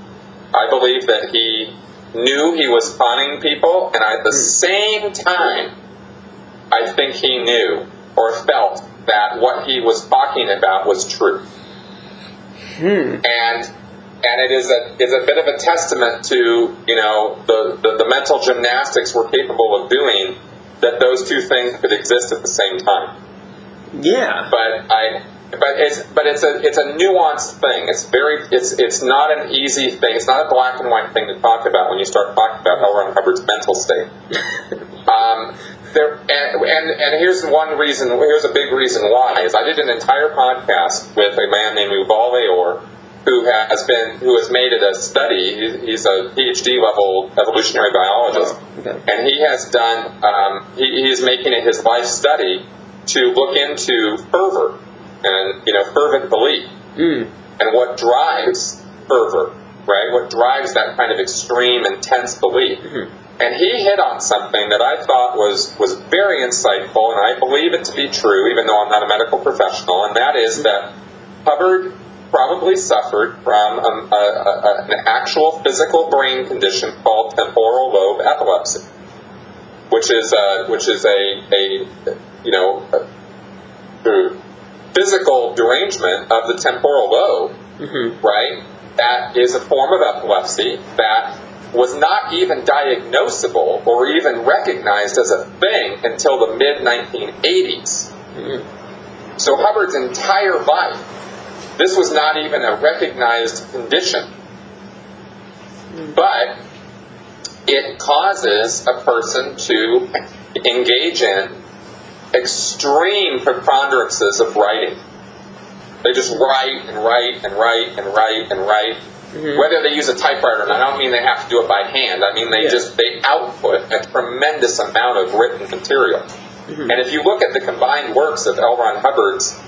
I believe that he knew he was conning people, and at the same time, I think he knew or felt that what he was talking about was true. And it is a bit of a testament to, you know, the mental gymnastics we're capable of doing, that those two things could exist at the same time. Yeah. But it's a nuanced thing. It's not an easy thing. It's not a black and white thing to talk about when you start talking about L. Ron Hubbard's mental state. And here's one reason. Here's a big reason why. Is I did an entire podcast with a man named Yuval Leor, who has made it a study. He's a PhD level evolutionary biologist, and he has done. He is making it his life study to look into fervor and fervent belief and what drives fervor, right? What drives that kind of extreme, intense belief. And he hit on something that I thought was very insightful, and I believe it to be true, even though I'm not a medical professional, and that is that Hubbard probably suffered from an actual physical brain condition called temporal lobe epilepsy, which is a physical derangement of the temporal lobe, right? That is a form of epilepsy that was not even diagnosable or even recognized as a thing until the mid-1980s. So Hubbard's entire life, this was not even a recognized condition. But it causes a person to engage in extreme preponderances of writing. They just write and write and write and write and write. Whether they use a typewriter or not, I don't mean they have to do it by hand. I mean they output a tremendous amount of written material. And if you look at the combined works of L. Ron Hubbard's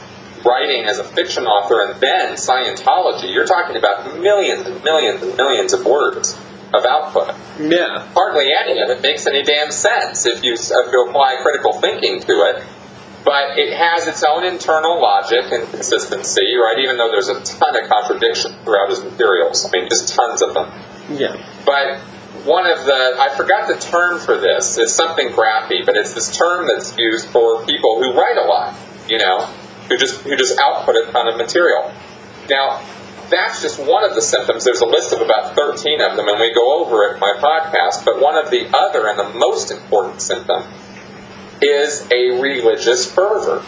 writing as a fiction author and then Scientology, you're talking about millions and millions and millions of words of output. Yeah. Hardly any of it makes any damn sense if you apply critical thinking to it. But it has its own internal logic and consistency, right? Even though there's a ton of contradiction throughout his materials. I mean, just tons of them. Yeah. But I forgot the term for this. It's something graphy, but it's this term that's used for people who write a lot, who just output a ton of material. Now, that's just one of the symptoms. There's a list of about 13 of them, and we go over it in my podcast. But one of the other and the most important symptom is a religious fervor.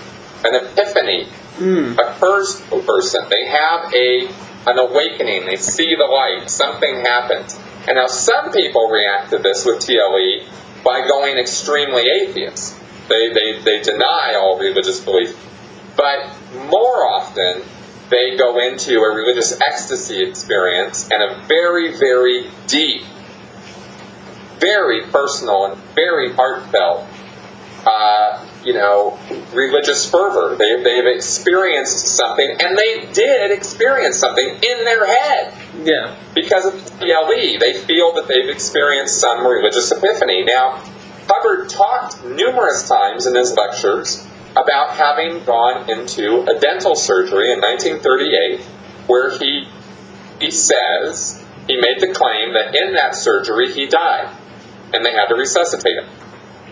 An epiphany occurs to a person. They have an awakening. They see the light. Something happens. And now some people react to this with TLE by going extremely atheist. They deny all religious belief. But more often, they go into a religious ecstasy experience and a very, very deep, very personal and very heartfelt religious fervor. They've experienced something, and they did experience something in their head. Yeah. Because of TLE, they feel that they've experienced some religious epiphany. Now, Hubbard talked numerous times in his lectures about having gone into a dental surgery in 1938, where he says, he made the claim that in that surgery he died, and they had to resuscitate him.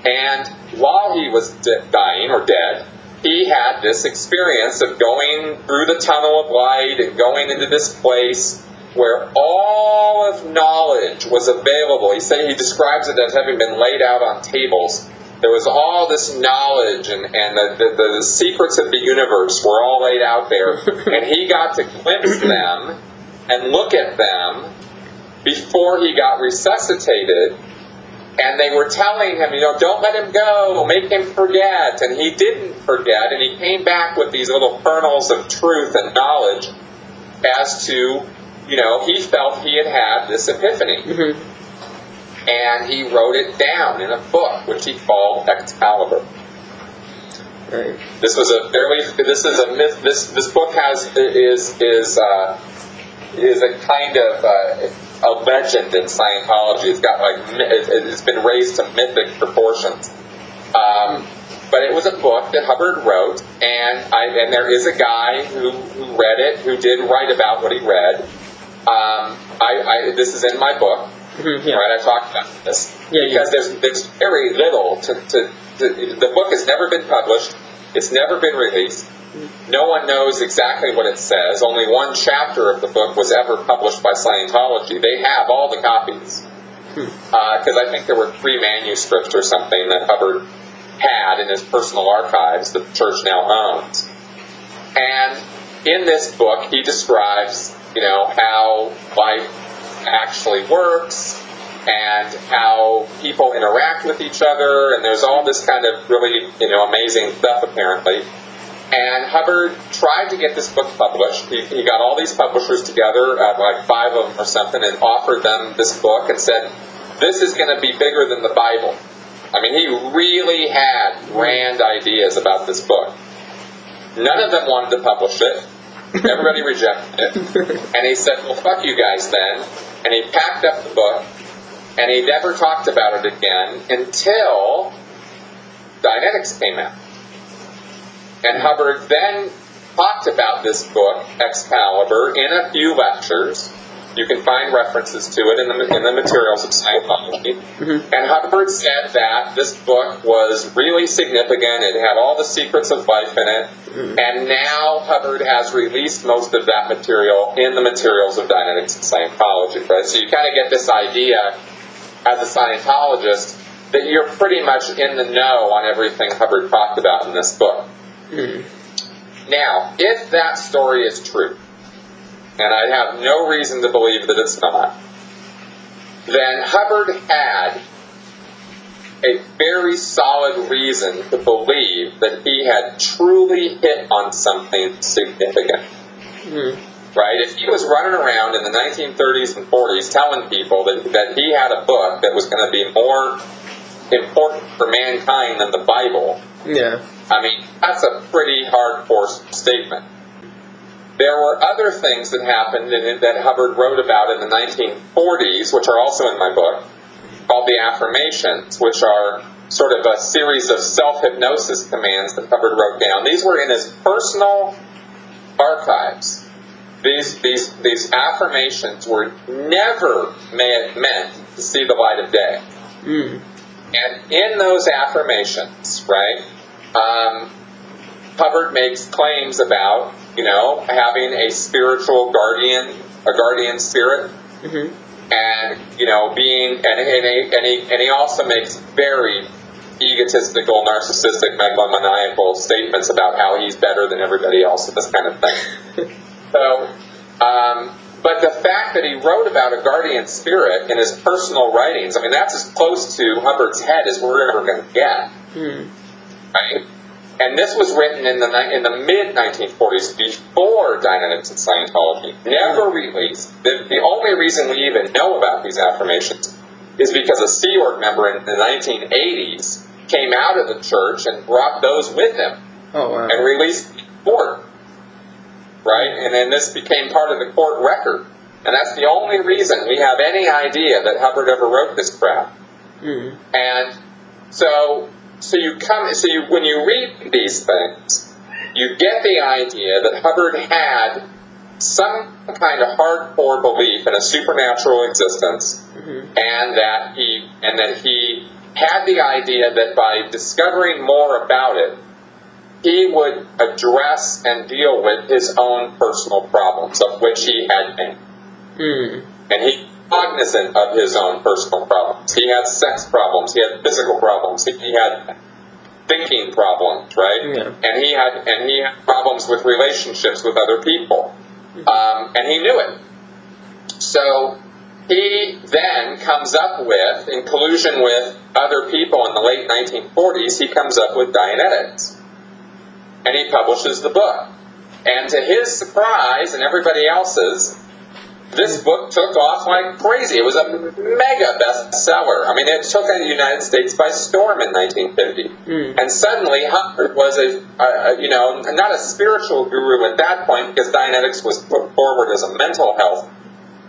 And while he was dying or dead, he had this experience of going through the tunnel of light and going into this place where all of knowledge was available. He describes it as having been laid out on tables, there was all this knowledge, and the secrets of the universe were all laid out there, and he got to glimpse them and look at them before he got resuscitated. And they were telling him, don't let him go, make him forget. And he didn't forget, and he came back with these little kernels of truth and knowledge as to, he felt he had this epiphany. Mm-hmm. And he wrote it down in a book, which he called Excalibur. Right. This book is a kind of a legend in Scientology. It's got it's been raised to mythic proportions. But it was a book that Hubbard wrote, and there is a guy who read it, who did write about what he read. This is in my book. Mm-hmm, yeah. Right, I talked about this because there's very little the book has never been published. It's never been released. No one knows exactly what it says. Only one chapter of the book was ever published by Scientology. They have all the copies. Because I think there were 3 manuscripts or something that Hubbard had in his personal archives that the church now owns. And in this book, he describes, how life actually works and how people interact with each other, and there's all this kind of really, amazing stuff apparently. And Hubbard tried to get this book published. He got all these publishers together, like 5 of them or something, and offered them this book and said, this is going to be bigger than the Bible. I mean, he really had grand ideas about this book. None of them wanted to publish it. Everybody rejected it. And he said, well, fuck you guys then. And he packed up the book, and he never talked about it again until Dianetics came out. And Hubbard then talked about this book, Excalibur, in a few lectures. You can find references to it in the materials of Scientology. Mm-hmm. And Hubbard said that this book was really significant. It had all the secrets of life in it. Mm-hmm. And now Hubbard has released most of that material in the materials of Dianetics and Scientology. Right? So you kind of get this idea as a Scientologist that you're pretty much in the know on everything Hubbard talked about in this book. Mm-hmm. Now, if that story is true, and I have no reason to believe that it's not, then Hubbard had a very solid reason to believe that he had truly hit on something significant. Mm-hmm. Right? If he was running around in the 1930s and 40s telling people that he had a book that was going to be more important for mankind than the Bible, I mean, that's a pretty hardcore statement. There were other things that happened that Hubbard wrote about in the 1940s, which are also in my book, called the affirmations, which are sort of a series of self-hypnosis commands that Hubbard wrote down. These were in his personal archives. These affirmations were never meant to see the light of day. Mm. And in those affirmations, right, Hubbard makes claims about, having a spiritual guardian, a guardian spirit, mm-hmm. and, being, and he also makes very egotistical, narcissistic, megalomaniacal statements about how he's better than everybody else and this kind of thing. So, but the fact that he wrote about a guardian spirit in his personal writings, I mean, that's as close to Hubbard's head as we're ever going to get. Mm. Right? And this was written in the mid-1940s, before Dianetics and Scientology. Never released. The only reason we even know about these affirmations is because a Sea Org member in the 1980s came out of the church and brought those with him. Oh, wow. And released them in court. Right? And then this became part of the court record. And that's the only reason we have any idea that Hubbard ever wrote this crap. Mm-hmm. And so when you read these things, you get the idea that Hubbard had some kind of hardcore belief in a supernatural existence, mm-hmm. and that he had the idea that by discovering more about it, he would address and deal with his own personal problems, of which he had many. Mm. And cognizant of his own personal problems. He had sex problems. He had physical problems. He had thinking problems, right? Yeah. And he had problems with relationships with other people, and he knew it. So he then comes up with, in collusion with other people in the late 1940s, he comes up with Dianetics, and he publishes the book. And to his surprise and everybody else's, this book took off like crazy. It was a mega bestseller. I mean, it took the United States by storm in 1950. And suddenly, Hubbard was not a spiritual guru at that point, because Dianetics was put forward as a mental health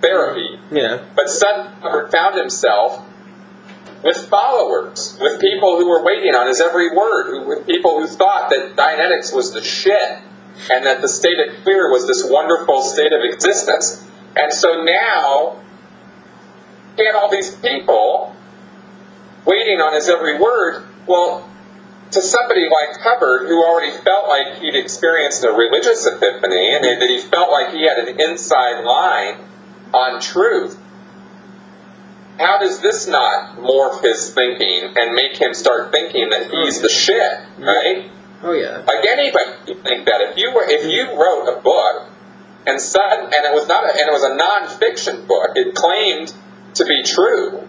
therapy. Yeah. But suddenly, Hubbard found himself with followers, with people who were waiting on his every word, with people who thought that Dianetics was the shit, and that the state of clear was this wonderful state of existence. And so now, he had all these people waiting on his every word. Well, to somebody like Hubbard, who already felt like he'd experienced a religious epiphany, and that he felt like he had an inside line on truth, how does this not morph his thinking and make him start thinking that he's the shit, right? Oh yeah. Like anybody would think that if you wrote a book and it was a non-fiction book, it claimed to be true,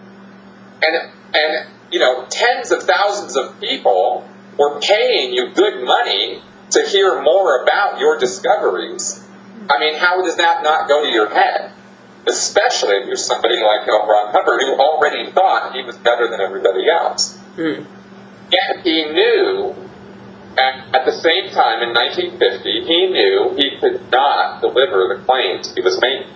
and tens of thousands of people were paying you good money to hear more about your discoveries. I mean, how does that not go to your head? Especially if you're somebody like L. Ron Hubbard, who already thought he was better than everybody else. Yet he knew, at the same time in 1950, he knew he could not deliver the claims he was making.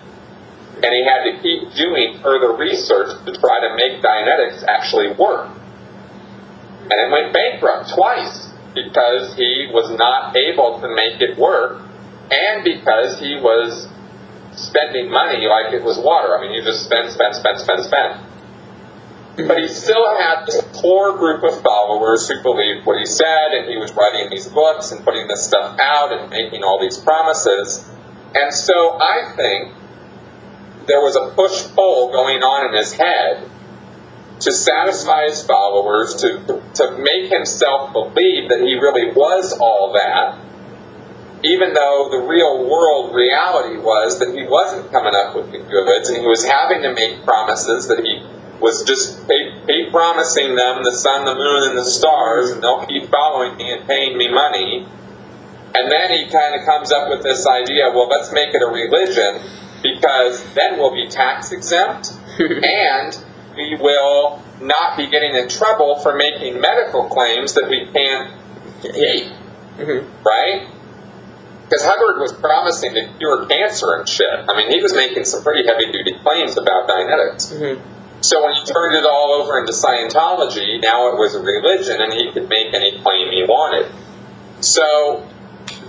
And he had to keep doing further research to try to make Dianetics actually work. And it went bankrupt twice, because he was not able to make it work, and because he was spending money like it was water. I mean, you just spend. But he still had this core group of followers who believed what he said, and he was writing these books and putting this stuff out and making all these promises. And so I think there was a push-pull going on in his head to satisfy his followers, to make himself believe that he really was all that, even though the real world reality was that he wasn't coming up with the goods, and he was having to make promises that he was just promising them the sun, the moon, and the stars, and they'll keep following me and paying me money. And then he kind of comes up with this idea, well, let's make it a religion, because then we'll be tax exempt, and we will not be getting in trouble for making medical claims that we can't keep, right? Because Hubbard was promising to cure cancer and shit. I mean, he was making some pretty heavy-duty claims about Dianetics. So when he turned it all over into Scientology, now it was a religion, and he could make any claim he wanted. So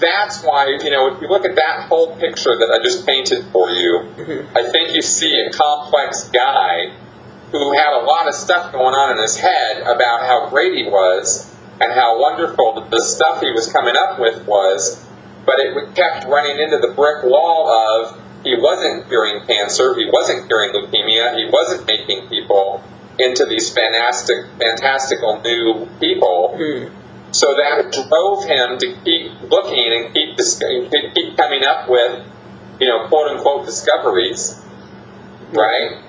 that's why, if you look at that whole picture that I just painted for you, I think you see a complex guy who had a lot of stuff going on in his head about how great he was and how wonderful the stuff he was coming up with was, but it kept running into the brick wall of he wasn't curing cancer, he wasn't curing leukemia, he wasn't making people into these fantastical new people. So that drove him to keep looking and keep coming up with, quote-unquote discoveries, right,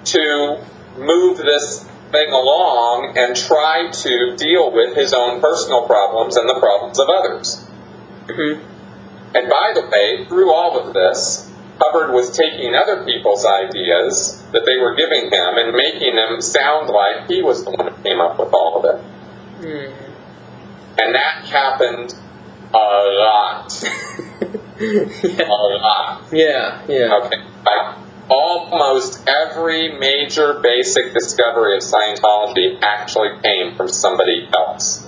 to move this thing along and try to deal with his own personal problems and the problems of others. And by the way, through all of this, Hubbard was taking other people's ideas that they were giving him and making them sound like he was the one who came up with all of it. And that happened a lot. A lot. Yeah. Okay. Almost every major basic discovery of Scientology actually came from somebody else.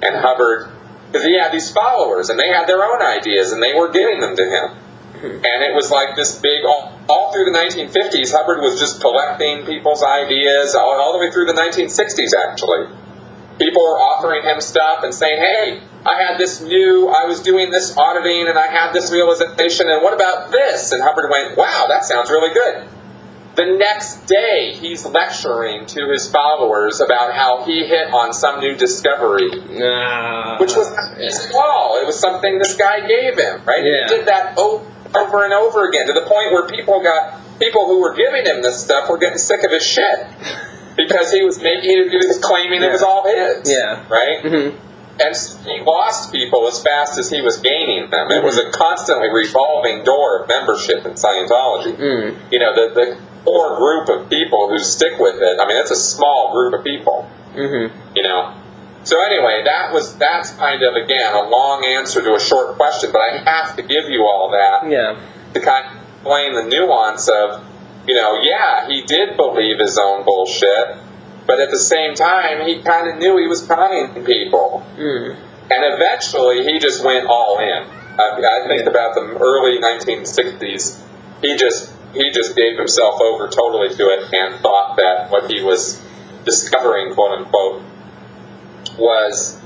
And Hubbard, because he had these followers, and they had their own ideas, and they were giving them to him. And it was like this big, all through the 1950s, Hubbard was just collecting people's ideas, all the way through the 1960s, actually. People were offering him stuff and saying, hey, I was doing this auditing, and I had this realization, and what about this? And Hubbard went, wow, that sounds really good. The next day, he's lecturing to his followers about how he hit on some new discovery, which was not his fault. It was something this guy gave him, right? Yeah. He did that over and over again, to the point where people who were giving him this stuff were getting sick of his shit because he was claiming it was all his, right? Mm-hmm. And he lost people as fast as he was gaining them. It was a constantly revolving door of membership in Scientology. You know, the core group of people who stick with it, I mean, it's a small group of people. You know? So anyway, that's kind of, again, a long answer to a short question, but I have to give you all that to kind of explain the nuance of, you know, yeah, he did believe his own bullshit, but at the same time, he kind of knew he was conning people. And eventually, he just went all in. I think about the early 1960s, he just gave himself over totally to it and thought that what he was discovering, quote unquote, was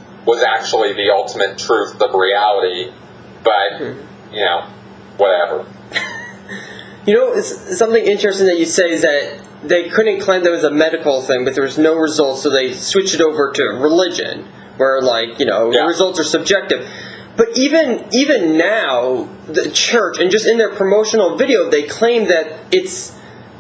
actually the ultimate truth of reality. But, you know, whatever. You know, it's something interesting that you say is that they couldn't claim that it was a medical thing, but there was no results, so they switched it over to religion, where, like, you know, the results are subjective. But even now, the church, and just in their promotional video, they claim that it's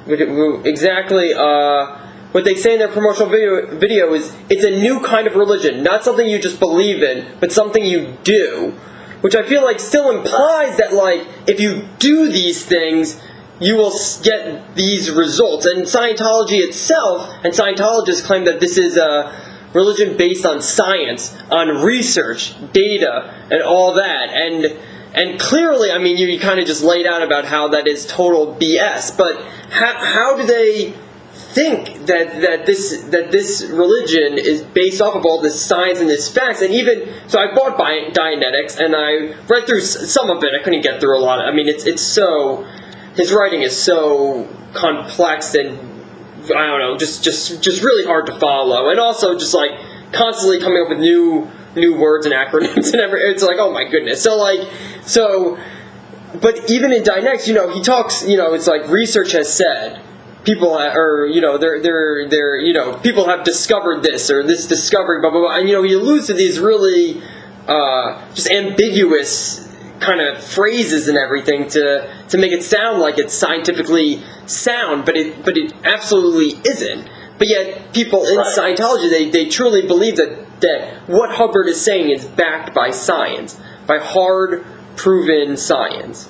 exactly what they say in their promotional video is it's a new kind of religion, not something you just believe in, but something you do, which I feel like still implies that, like, if you do these things, you will get these results. And Scientology itself, and Scientologists claim that this is a religion based on science, on research, data, and all that. And clearly, I mean, you kind of just laid out about how that is total BS. But how do they think that this religion is based off of all this science and this facts? And even so, I bought Dianetics, and I read through some of it. I couldn't get through a lot. I mean, it's so, his writing is so complex and, I don't know, just really hard to follow, and also just like constantly coming up with new words and acronyms and everything. It's like, oh my goodness. But even in Dianetics, you know, he talks, you know, it's like research has said. People people have discovered this or this discovery, blah blah blah, and you know, he alludes to these really just ambiguous kind of phrases and everything to make it sound like it's scientifically sound, but it absolutely isn't. But yet, people in Scientology, they truly believe that what Hubbard is saying is backed by science, by hard proven science.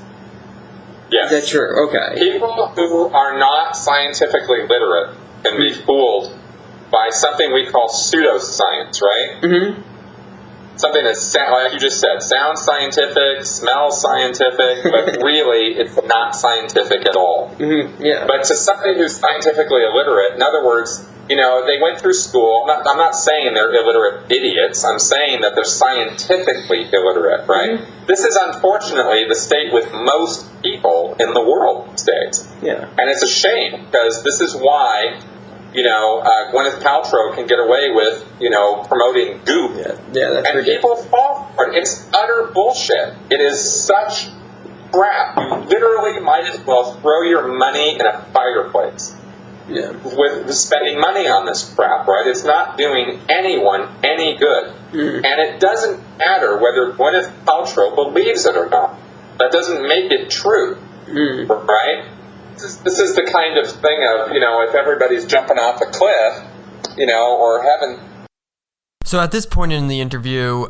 Yes. Is that true? Okay. People who are not scientifically literate can be fooled by something we call pseudoscience, right? Mm-hmm. Something that's, like you just said, sounds scientific, smells scientific, but really it's not scientific at all. Mm-hmm. Yeah. But to somebody who's scientifically illiterate, in other words, you know, they went through school. I'm not saying they're illiterate idiots. I'm saying that they're scientifically illiterate, right? Mm-hmm. This is unfortunately the state with most people in the world these days. Yeah. And it's a shame, because this is why, you know, Gwyneth Paltrow can get away with, you know, promoting goop. Yeah, that's and people fall for it. It's utter bullshit. It is such crap. You literally might as well throw your money in a fireplace. Yeah. With spending money on this crap, right? It's not doing anyone any good. Mm-hmm. And it doesn't matter whether Gwyneth Paltrow believes it or not. That doesn't make it true, right? This is the kind of thing of, you know, if everybody's jumping off a cliff, you know, or having... So at this point in the interview,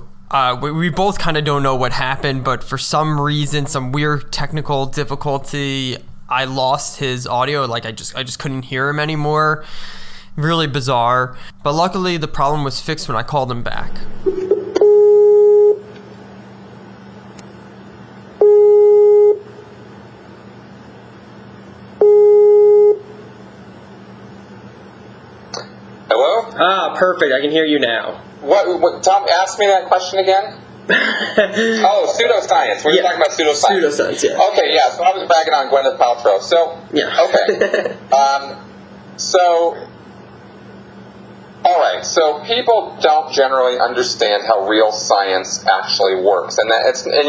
we both kind of don't know what happened, but for some reason, some weird technical difficulty, I lost his audio. Like I just couldn't hear him anymore. Really bizarre. But luckily the problem was fixed when I called him back. Hello? Ah, perfect. I can hear you now. What Tom, ask me that question again? Oh, pseudoscience. We're talking about pseudoscience. Pseudoscience, yeah. Okay, yeah, so I was bagging on Gwyneth Paltrow. So, okay. Alright, so people don't generally understand how real science actually works. And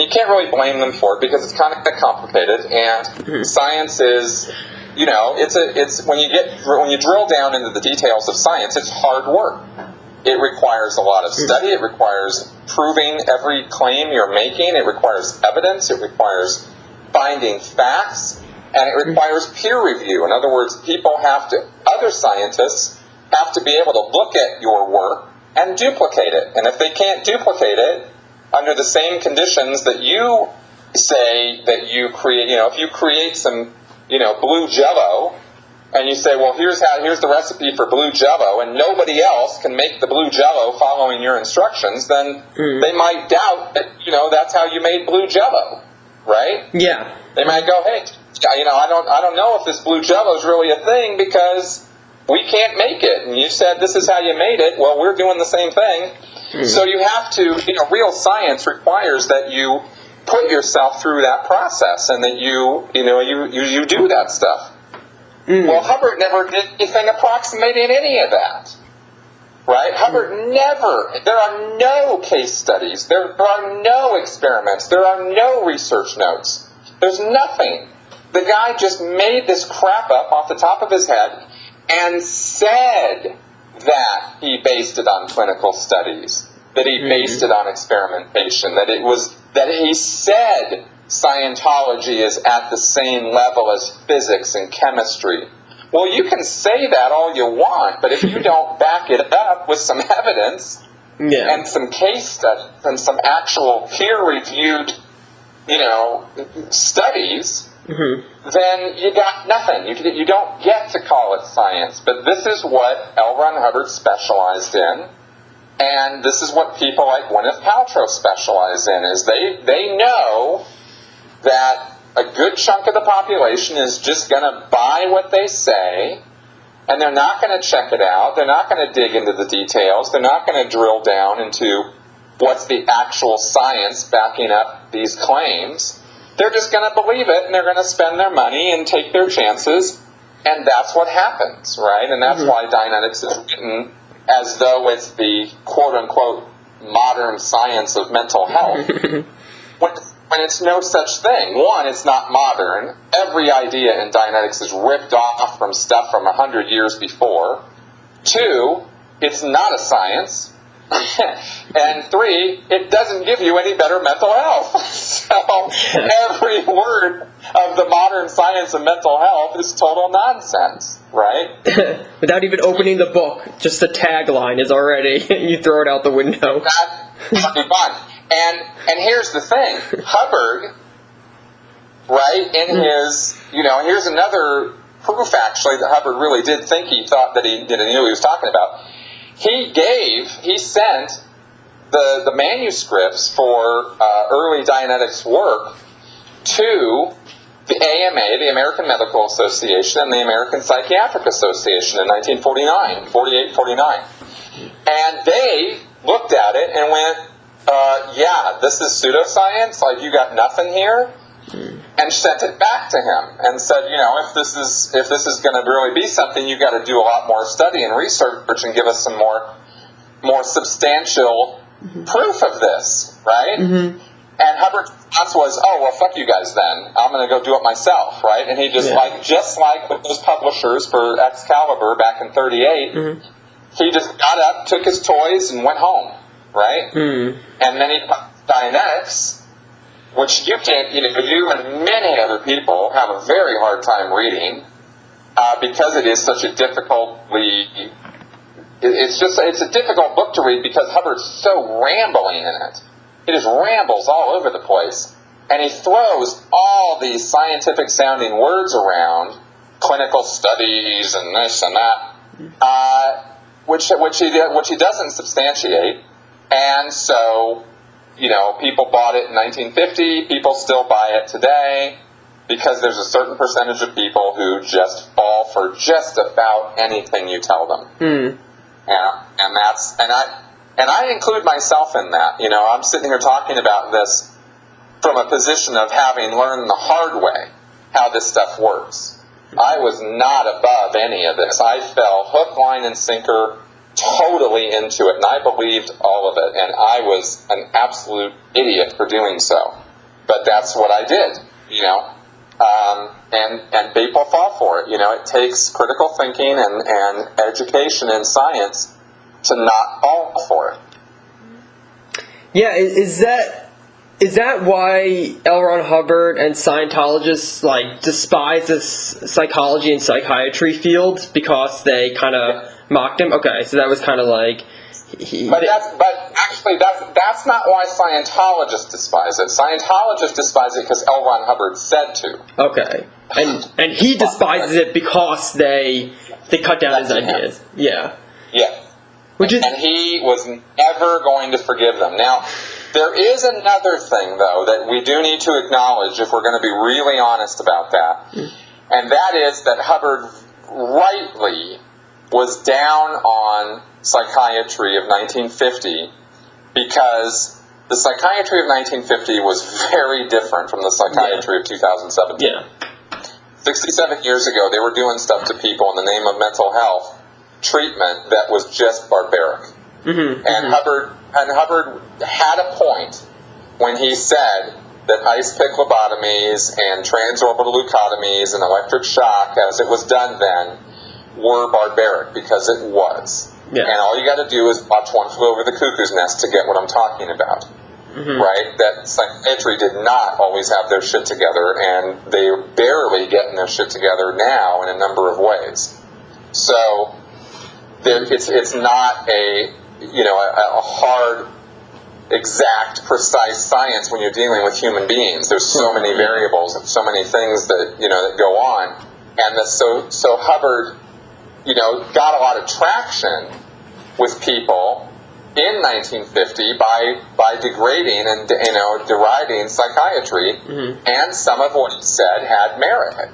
you can't really blame them for it, because it's kind of complicated, and science is, it's when you drill down into the details of science, it's hard work. It requires a lot of study. It requires proving every claim you're making. It requires evidence. It requires finding facts, and it requires peer review. In other words, other scientists have to be able to look at your work and duplicate it. And if they can't duplicate it under the same conditions that you say that you create, if you create some, blue Jell-O, and you say, well, here's the recipe for blue Jell-O, and nobody else can make the blue Jell-O following your instructions, then they might doubt that, that's how you made blue Jell-O, right? Yeah. They might go, hey, I don't know if this blue Jell-O is really a thing because we can't make it, and you said this is how you made it. Well, we're doing the same thing. So you have to, real science requires that you put yourself through that process, and that you do that stuff. Well, Hubbard never did anything approximating any of that, right? Hubbard never. There are no case studies. There are no experiments. There are no research notes. There's nothing. The guy just made this crap up off the top of his head and said that he based it on clinical studies, that he based it on experimentation, that he said Scientology is at the same level as physics and chemistry. Well, you can say that all you want, but if you don't back it up with some evidence and some case studies and some actual peer-reviewed, studies, then you got nothing. You don't get to call it science. But this is what L. Ron Hubbard specialized in, and this is what people like Gwyneth Paltrow specialize in, is they know that a good chunk of the population is just going to buy what they say, and they're not going to check it out. They're not going to dig into the details. They're not going to drill down into what's the actual science backing up these claims. They're just going to believe it, and they're going to spend their money and take their chances, and that's what happens, right? And that's why Dianetics is written as though it's the quote-unquote modern science of mental health. When it's no such thing. One, it's not modern. Every idea in Dianetics is ripped off from stuff from 100 years before. Two, it's not a science. And three, it doesn't give you any better mental health. So every word of the modern science of mental health is total nonsense, right? Without even opening the book, just the tagline is already, you throw it out the window. That'd be fun. And here's the thing, Hubbard, right, in his, here's another proof actually that Hubbard really did think he thought that he knew what he was talking about. He sent the manuscripts for early Dianetics work to the AMA, the American Medical Association, and the American Psychiatric Association in 1949. And they looked at it and went, this is pseudoscience, like you got nothing here, and sent it back to him and said, if this is going to really be something, you got to do a lot more study and research and give us some more substantial proof of this, right? And Hubbard's response was, oh, well, fuck you guys then. I'm going to go do it myself, right? And he just like with those publishers for Excalibur back in 38, he just got up, took his toys, and went home, right? And then he Dianetics, which you can't, you and many other people have a very hard time reading because it is such a it's a difficult book to read because Hubbard's so rambling in it. He just rambles all over the place, and he throws all these scientific sounding words around, clinical studies and this and that, which he doesn't substantiate, and so. People bought it in 1950, people still buy it today, because there's a certain percentage of people who just fall for just about anything you tell them. And I include myself in that. I'm sitting here talking about this from a position of having learned the hard way how this stuff works. I was not above any of this. I fell hook, line, and sinker totally into it, and I believed all of it, and I was an absolute idiot for doing so. But that's what I did, and people fall for it. It takes critical thinking and education in science to not fall for it. Yeah, is that why L. Ron Hubbard and Scientologists despise this psychology and psychiatry field because they kind of mocked him? Okay, so that was kind of like. But that's not why Scientologists despise it. Scientologists despise it because L. Ron Hubbard said to. Okay, and he despises it because they cut down his ideas. Yeah. Yeah. And he was never going to forgive them. Now, there is another thing, though, that we do need to acknowledge if we're going to be really honest about that, and that is that Hubbard rightly was down on psychiatry of 1950 because the psychiatry of 1950 was very different from the psychiatry of 2017. Yeah. 67 years ago, they were doing stuff to people in the name of mental health treatment that was just barbaric. And Hubbard had a point when he said that ice pick lobotomies and transorbital leucotomies and electric shock, as it was done then, were barbaric, because it was. Yeah. And all you got to do is watch One Flew Over the Cuckoo's Nest to get what I'm talking about. Right? That psychiatry did not always have their shit together, and they're barely getting their shit together now in a number of ways. So it's not a hard, exact, precise science when you're dealing with human beings. There's so many variables and so many things that that go on, and so Hubbard got a lot of traction with people in 1950 by degrading and deriding psychiatry, and some of what he said had merit.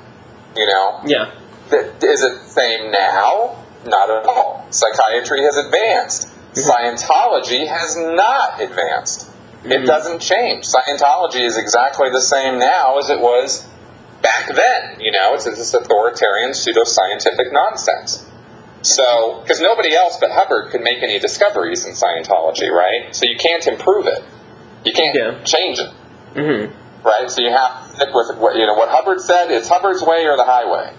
Yeah. Is it the same now? Not at all. Psychiatry has advanced. Scientology has not advanced. It doesn't change. Scientology is exactly the same now as it was back then. It's this authoritarian, pseudoscientific nonsense. So, because nobody else but Hubbard could make any discoveries in Scientology, right? So you can't improve it. You can't change it. Right? So you have to stick with what Hubbard said is Hubbard's way or the highway.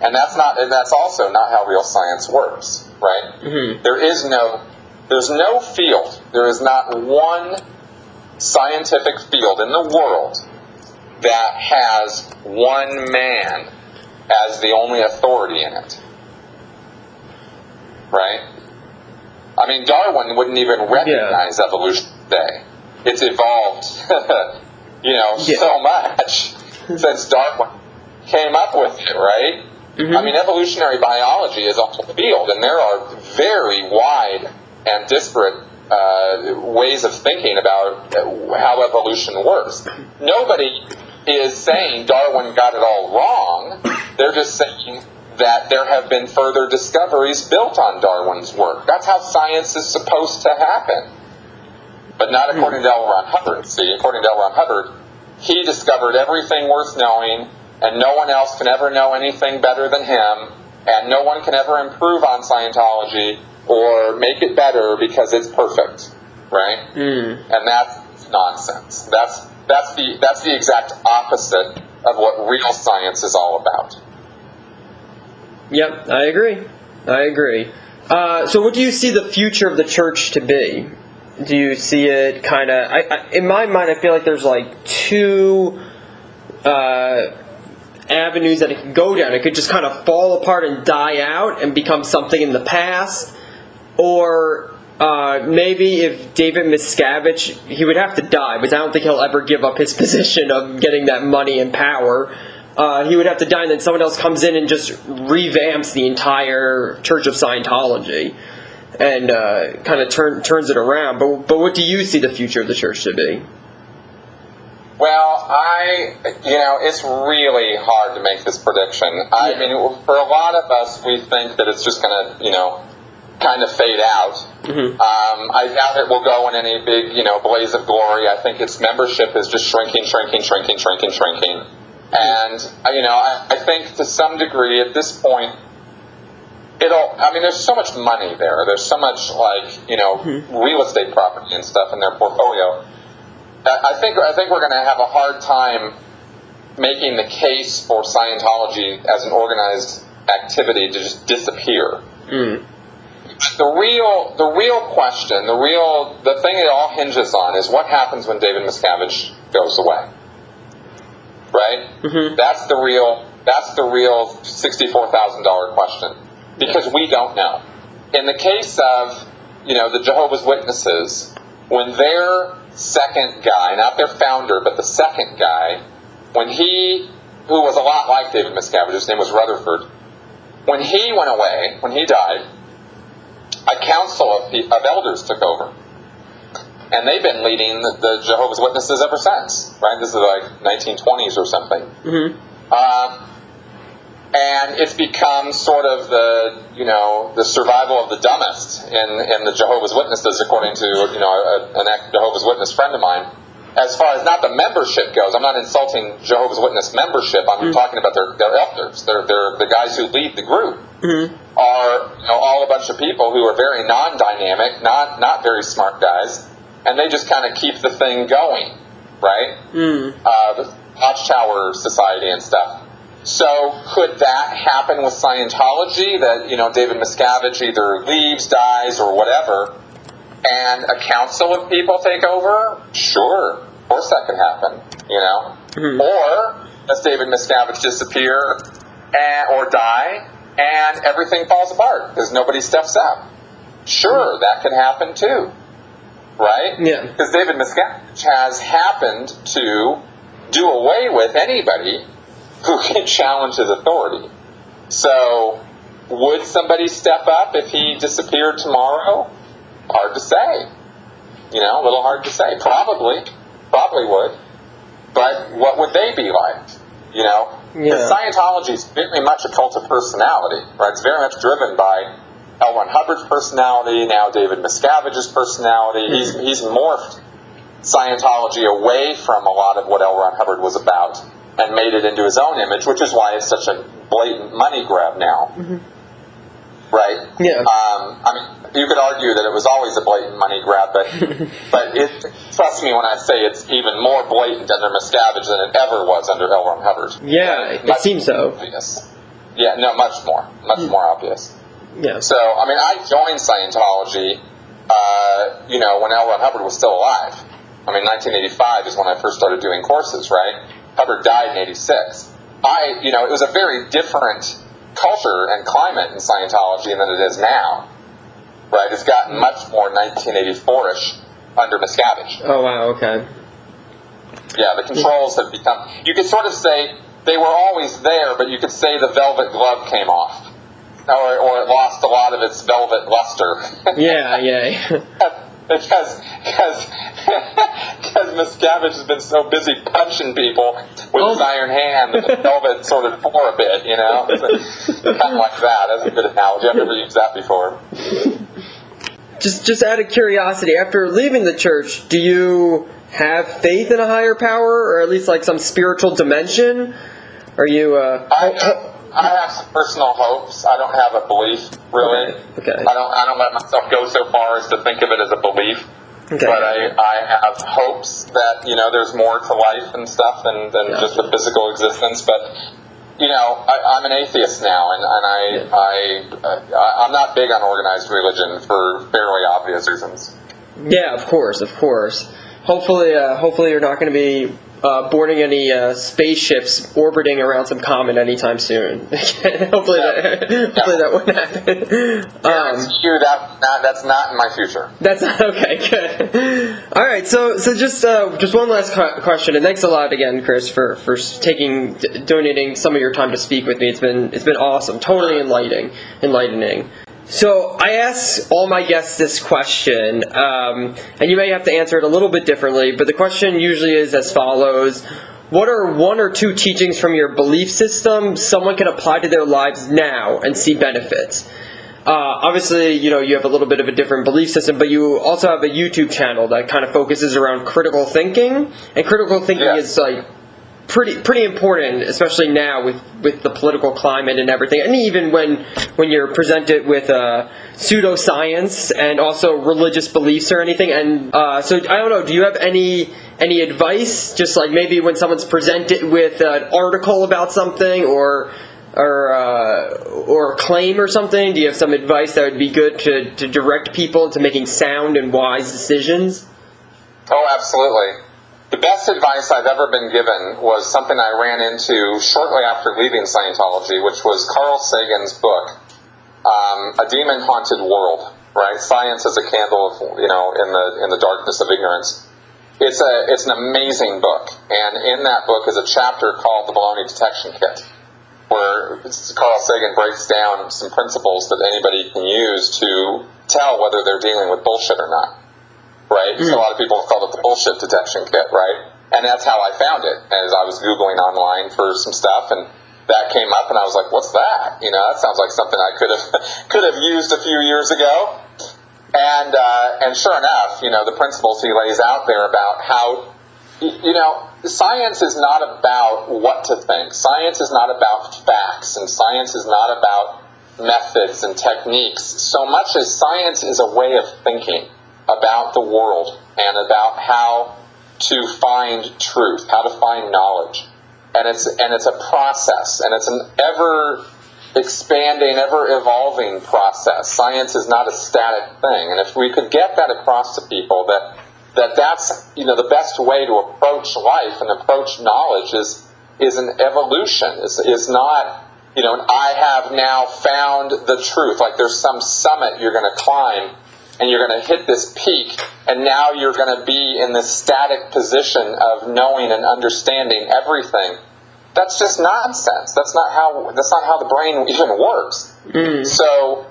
And that's also not how real science works, right? There's no field, there is not one scientific field in the world that has one man as the only authority in it. Right? I mean, Darwin wouldn't even recognize evolution today. It's evolved, so much since Darwin came up with it, right? I mean, evolutionary biology is a whole field, and there are very wide and disparate ways of thinking about how evolution works. Nobody is saying Darwin got it all wrong. They're just saying that there have been further discoveries built on Darwin's work. That's how science is supposed to happen. But not according to L. Ron Hubbard. See, according to L. Ron Hubbard, he discovered everything worth knowing, and no one else can ever know anything better than him, and no one can ever improve on Scientology or make it better because it's perfect, right? And that's nonsense. That's the exact opposite of what real science is all about. Yep, I agree. So what do you see the future of the church to be? Do you see it kind of... in my mind, I feel like there's two avenues that it could go down. It could just kind of fall apart and die out and become something in the past. Or maybe if David Miscavige, he would have to die, but I don't think he'll ever give up his position of getting that money and power. He would have to die, and then someone else comes in and just revamps the entire Church of Scientology and kind of turns it around. But what do you see the future of the church to be? Well, it's really hard to make this prediction. I mean, for a lot of us, we think that it's just going to, kind of fade out. I doubt it will go in any big, blaze of glory. I think its membership is just shrinking. And, I think to some degree at this point, there's so much money there. There's so much, real estate property and stuff in their portfolio. I think we're going to have a hard time making the case for Scientology as an organized activity to just disappear. The real question, the thing it all hinges on is what happens when David Miscavige goes away. Right? Mm-hmm. That's the real $64,000 question, because we don't know. In the case of, the Jehovah's Witnesses, when their second guy, not their founder, but the second guy, who was a lot like David Miscavige, his name was Rutherford, when he went away, when he died, a council of elders took over. And they've been leading the Jehovah's Witnesses ever since, right? This is like 1920s or something. Mm-hmm. And it's become sort of the survival of the dumbest in the Jehovah's Witnesses, according to an ex-Jehovah's Witness friend of mine. As far as not the membership goes, I'm not insulting Jehovah's Witness membership. I'm talking about their elders. They're the guys who lead the group. Mm-hmm. Are all a bunch of people who are very non-dynamic, not very smart guys, and they just kind of keep the thing going, right? The Watchtower Society and stuff. So could that happen with Scientology, that David Miscavige either leaves, dies, or whatever, and a council of people take over? Sure, of course that could happen, Mm-hmm. Or does David Miscavige disappear or die, and everything falls apart because nobody steps up? Sure, that could happen too, right? Yeah. Because David Miscavige has happened to do away with anybody who can challenge his authority. So, would somebody step up if he disappeared tomorrow? Hard to say. A little hard to say. Probably would. But what would they be like? Because Scientology is very much a cult of personality, right? It's very much driven by L. Ron Hubbard's personality, now David Miscavige's personality. Mm-hmm. He's morphed Scientology away from a lot of what L. Ron Hubbard was about and made it into his own image, which is why it's such a blatant money grab now. Mm-hmm. Right? Yeah. You could argue that it was always a blatant money grab, but trust me when I say it's even more blatant under Miscavige than it ever was under L. Ron Hubbard. Yeah, it seems so. Obvious. Yeah, no, much more obvious. Yeah. So, I joined Scientology, when L. Ron Hubbard was still alive. 1985 is when I first started doing courses, right? Hubbard died in 86. It was a very different culture and climate in Scientology than it is now. Right, it's gotten much more 1984-ish under Miscavige. Oh, wow, okay. Yeah, the controls have become... You could sort of say they were always there, but you could say the velvet glove came off. Or it lost a lot of its velvet luster. Yeah. because Miscavige has been so busy punching people with his iron hand that the velvet sort of tore a bit, Kind of like that. That's a good analogy. I've never used that before. Just out of curiosity, after leaving the church, do you have faith in a higher power, or at least like some spiritual dimension? Are you? I have some personal hopes. I don't have a belief, really. Okay. I don't let myself go so far as to think of it as a belief. Okay. But I have hopes that there's more to life and stuff than just a physical existence. But I'm an atheist now, and I'm not big on organized religion for fairly obvious reasons. Yeah, of course. Hopefully you're not going to be boarding any spaceships orbiting around some comet anytime soon. Hopefully that wouldn't happen. That's not in my future. That's not okay. Good. All right. So just one last question, and thanks a lot again, Chris, for donating some of your time to speak with me. It's been awesome, totally enlightening. So I ask all my guests this question, and you may have to answer it a little bit differently, but the question usually is as follows. What are one or two teachings from your belief system someone can apply to their lives now and see benefits? Obviously, you have a little bit of a different belief system, but you also have a YouTube channel that kind of focuses around critical thinking, and critical thinking is like pretty important, especially now with the political climate and everything, and even when you're presented with pseudoscience and also religious beliefs or anything. And so I don't know, do you have any advice, just like maybe when someone's presented with an article about something or a claim or something, do you have some advice that would be good to direct people into making sound and wise decisions? Oh, absolutely. The best advice I've ever been given was something I ran into shortly after leaving Scientology, which was Carl Sagan's book, A Demon-Haunted World, right? Science as a candle, in the darkness of ignorance. It's an amazing book, and in that book is a chapter called The Baloney Detection Kit, where Carl Sagan breaks down some principles that anybody can use to tell whether they're dealing with bullshit or not. Right? So a lot of people have called it the bullshit detection kit, right? And that's how I found it, as I was Googling online for some stuff, and that came up, and I was like, what's that? That sounds like something I could have used a few years ago. And sure enough, the principles he lays out there about how, science is not about what to think. Science is not about facts, and science is not about methods and techniques, so much as science is a way of thinking about the world and about how to find truth, how to find knowledge. And it's a process, and it's an ever expanding, ever evolving process. Science is not a static thing. And if we could get that across to people, that's the best way to approach life and approach knowledge is an evolution. Is not, I have now found the truth. Like there's some summit you're going to climb, and you're going to hit this peak, and now you're going to be in this static position of knowing and understanding everything. That's just nonsense. That's not how the brain even works. So,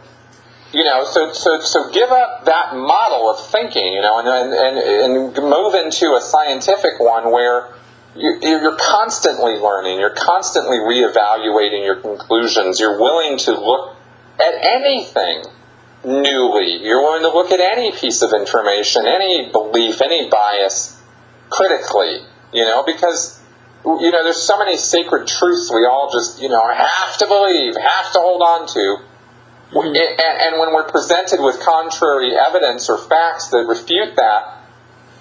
so give up that model of thinking, and move into a scientific one where you're constantly learning, you're constantly reevaluating your conclusions, you're willing to look at anything newly. You're willing to look at any piece of information, any belief, any bias critically, because, there's so many sacred truths we all just, have to believe, have to hold on to. And when we're presented with contrary evidence or facts that refute that,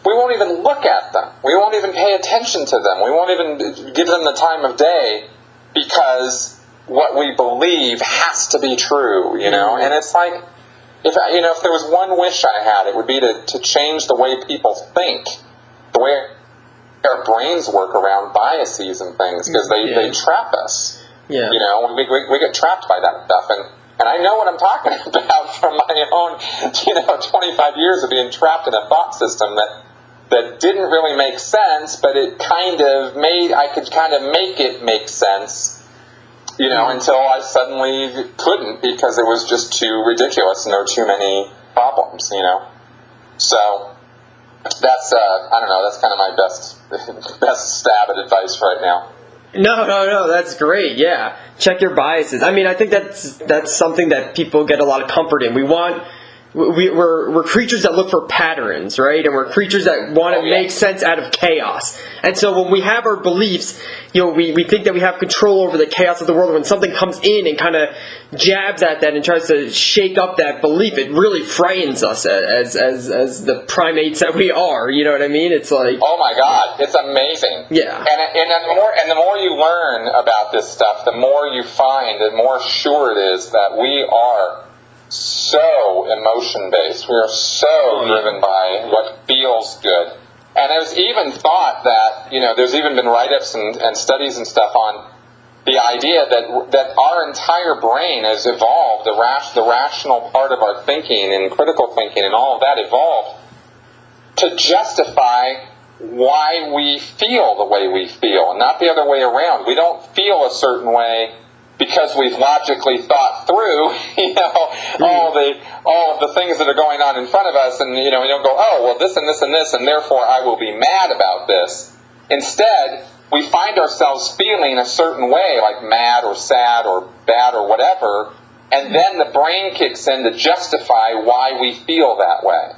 we won't even look at them. We won't even pay attention to them. We won't even give them the time of day, because what we believe has to be true, and it's like, if there was one wish I had, it would be to change the way people think, the way our brains work around biases and things, because they trap us. Yeah. We get trapped by that stuff, and I know what I'm talking about from my own, 25 years of being trapped in a thought system that didn't really make sense, but it I could kind of make it make sense. Until I suddenly couldn't, because it was just too ridiculous and there were too many problems, So that's, I don't know, that's kind of my best stab at advice right now. No, that's great, yeah. Check your biases. I mean, I think that's something that people get a lot of comfort in. We're creatures that look for patterns, right? And we're creatures that want to make sense out of chaos. And so when we have our beliefs, we think that we have control over the chaos of the world. When something comes in and kind of jabs at that and tries to shake up that belief, it really frightens us as the primates that we are. You know what I mean? It's like, oh my God, it's amazing. Yeah. And the more you learn about this stuff, the more you find, the more sure it is that we are so emotion-based. We are so driven by what feels good. And there's even thought that, there's even been write-ups and studies and stuff on the idea that our entire brain has evolved, the rational part of our thinking and critical thinking and all of that evolved to justify why we feel the way we feel, and not the other way around. We don't feel a certain way because we've logically thought through, all of the things that are going on in front of us, and we don't go, oh, well, this and this and this, and therefore I will be mad about this. Instead, we find ourselves feeling a certain way, like mad or sad or bad or whatever, and then the brain kicks in to justify why we feel that way.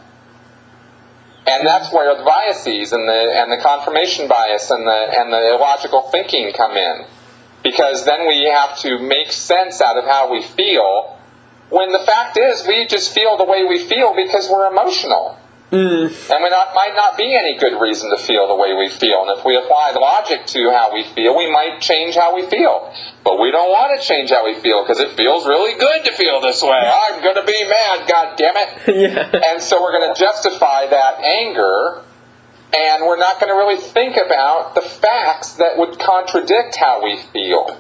And that's where the biases and the confirmation bias and the illogical thinking come in. Because then we have to make sense out of how we feel, when the fact is we just feel the way we feel because we're emotional. And might not be any good reason to feel the way we feel. And if we apply logic to how we feel, we might change how we feel. But we don't want to change how we feel because it feels really good to feel this way. I'm going to be mad, God damn it. Yeah. And so we're going to justify that anger, and we're not going to really think about the facts that would contradict how we feel.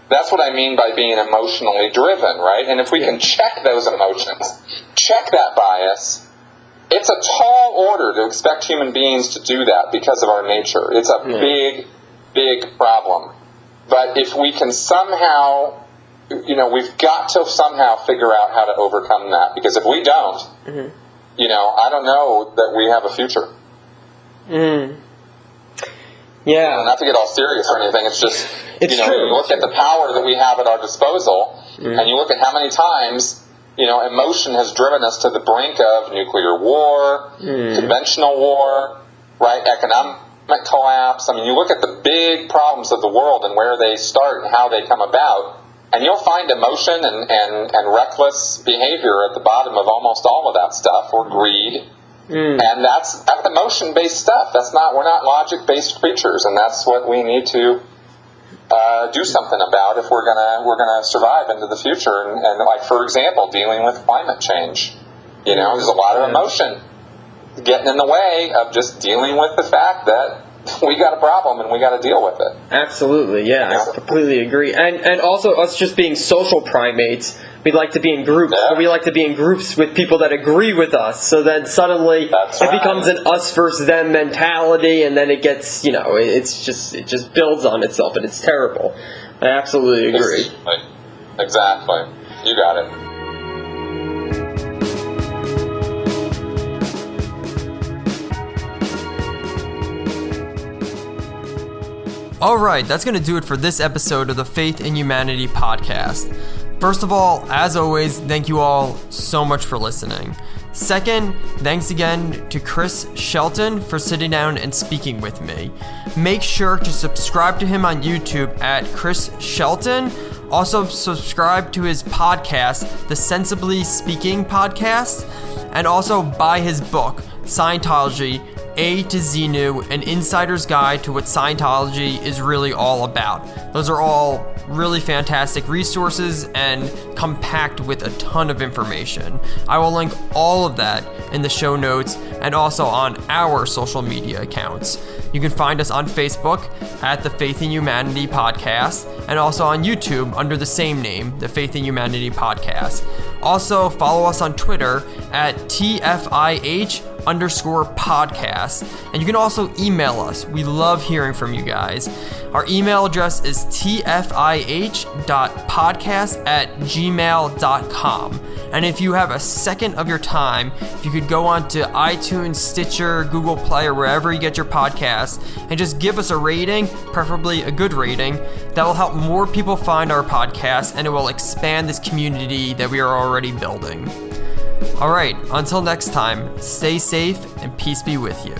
That's what I mean by being emotionally driven, right? And if we can check those emotions, check that bias, it's a tall order to expect human beings to do that because of our nature. It's a big, big problem. But if we can somehow, we've got to somehow figure out how to overcome that. Because if we don't, I don't know that we have a future. Yeah. Not to get all serious or anything, it's just, it's true. You look at the power that we have at our disposal, and you look at how many times, emotion has driven us to the brink of nuclear war, conventional war, right, economic collapse. I mean, you look at the big problems of the world and where they start and how they come about, and you'll find emotion and reckless behavior at the bottom of almost all of that stuff, or greed. And that's emotion-based stuff. We're not logic-based creatures, and that's what we need to do something about if we're gonna survive into the future. And like, for example, dealing with climate change. There's a lot of emotion getting in the way of just dealing with the fact that we got a problem and we got to deal with it. Absolutely, yeah, I completely agree. And also, us just being social primates, we like to be in groups. Yeah. We like to be in groups with people that agree with us. So then suddenly it becomes an us versus them mentality, and then it gets, it just builds on itself, and it's terrible. I absolutely agree. Exactly. You got it. Alright, that's going to do it for this episode of the Faith in Humanity podcast. First of all, as always, thank you all so much for listening. Second, thanks again to Chris Shelton for sitting down and speaking with me. Make sure to subscribe to him on YouTube at Chris Shelton. Also, subscribe to his podcast, the Sensibly Speaking podcast, and also buy his book, Scientology, A to Xenu, an insider's guide to what Scientology is really all about. Those are all really fantastic resources and compact with a ton of information. I will link all of that in the show notes and also on our social media accounts. You can find us on Facebook at the Faith in Humanity podcast, and also on YouTube under the same name, the Faith in Humanity podcast. Also, follow us on Twitter at TFIH_podcast, and you can also email us. We love hearing from you guys. Our email address is tfih.podcast@gmail.com. And if you have a second of your time, if you could go on to iTunes, Stitcher, Google Play, or wherever you get your podcasts, and just give us a rating, preferably a good rating, that will help more people find our podcast, and it will expand this community that we are already building. Alright, until next time, stay safe and peace be with you.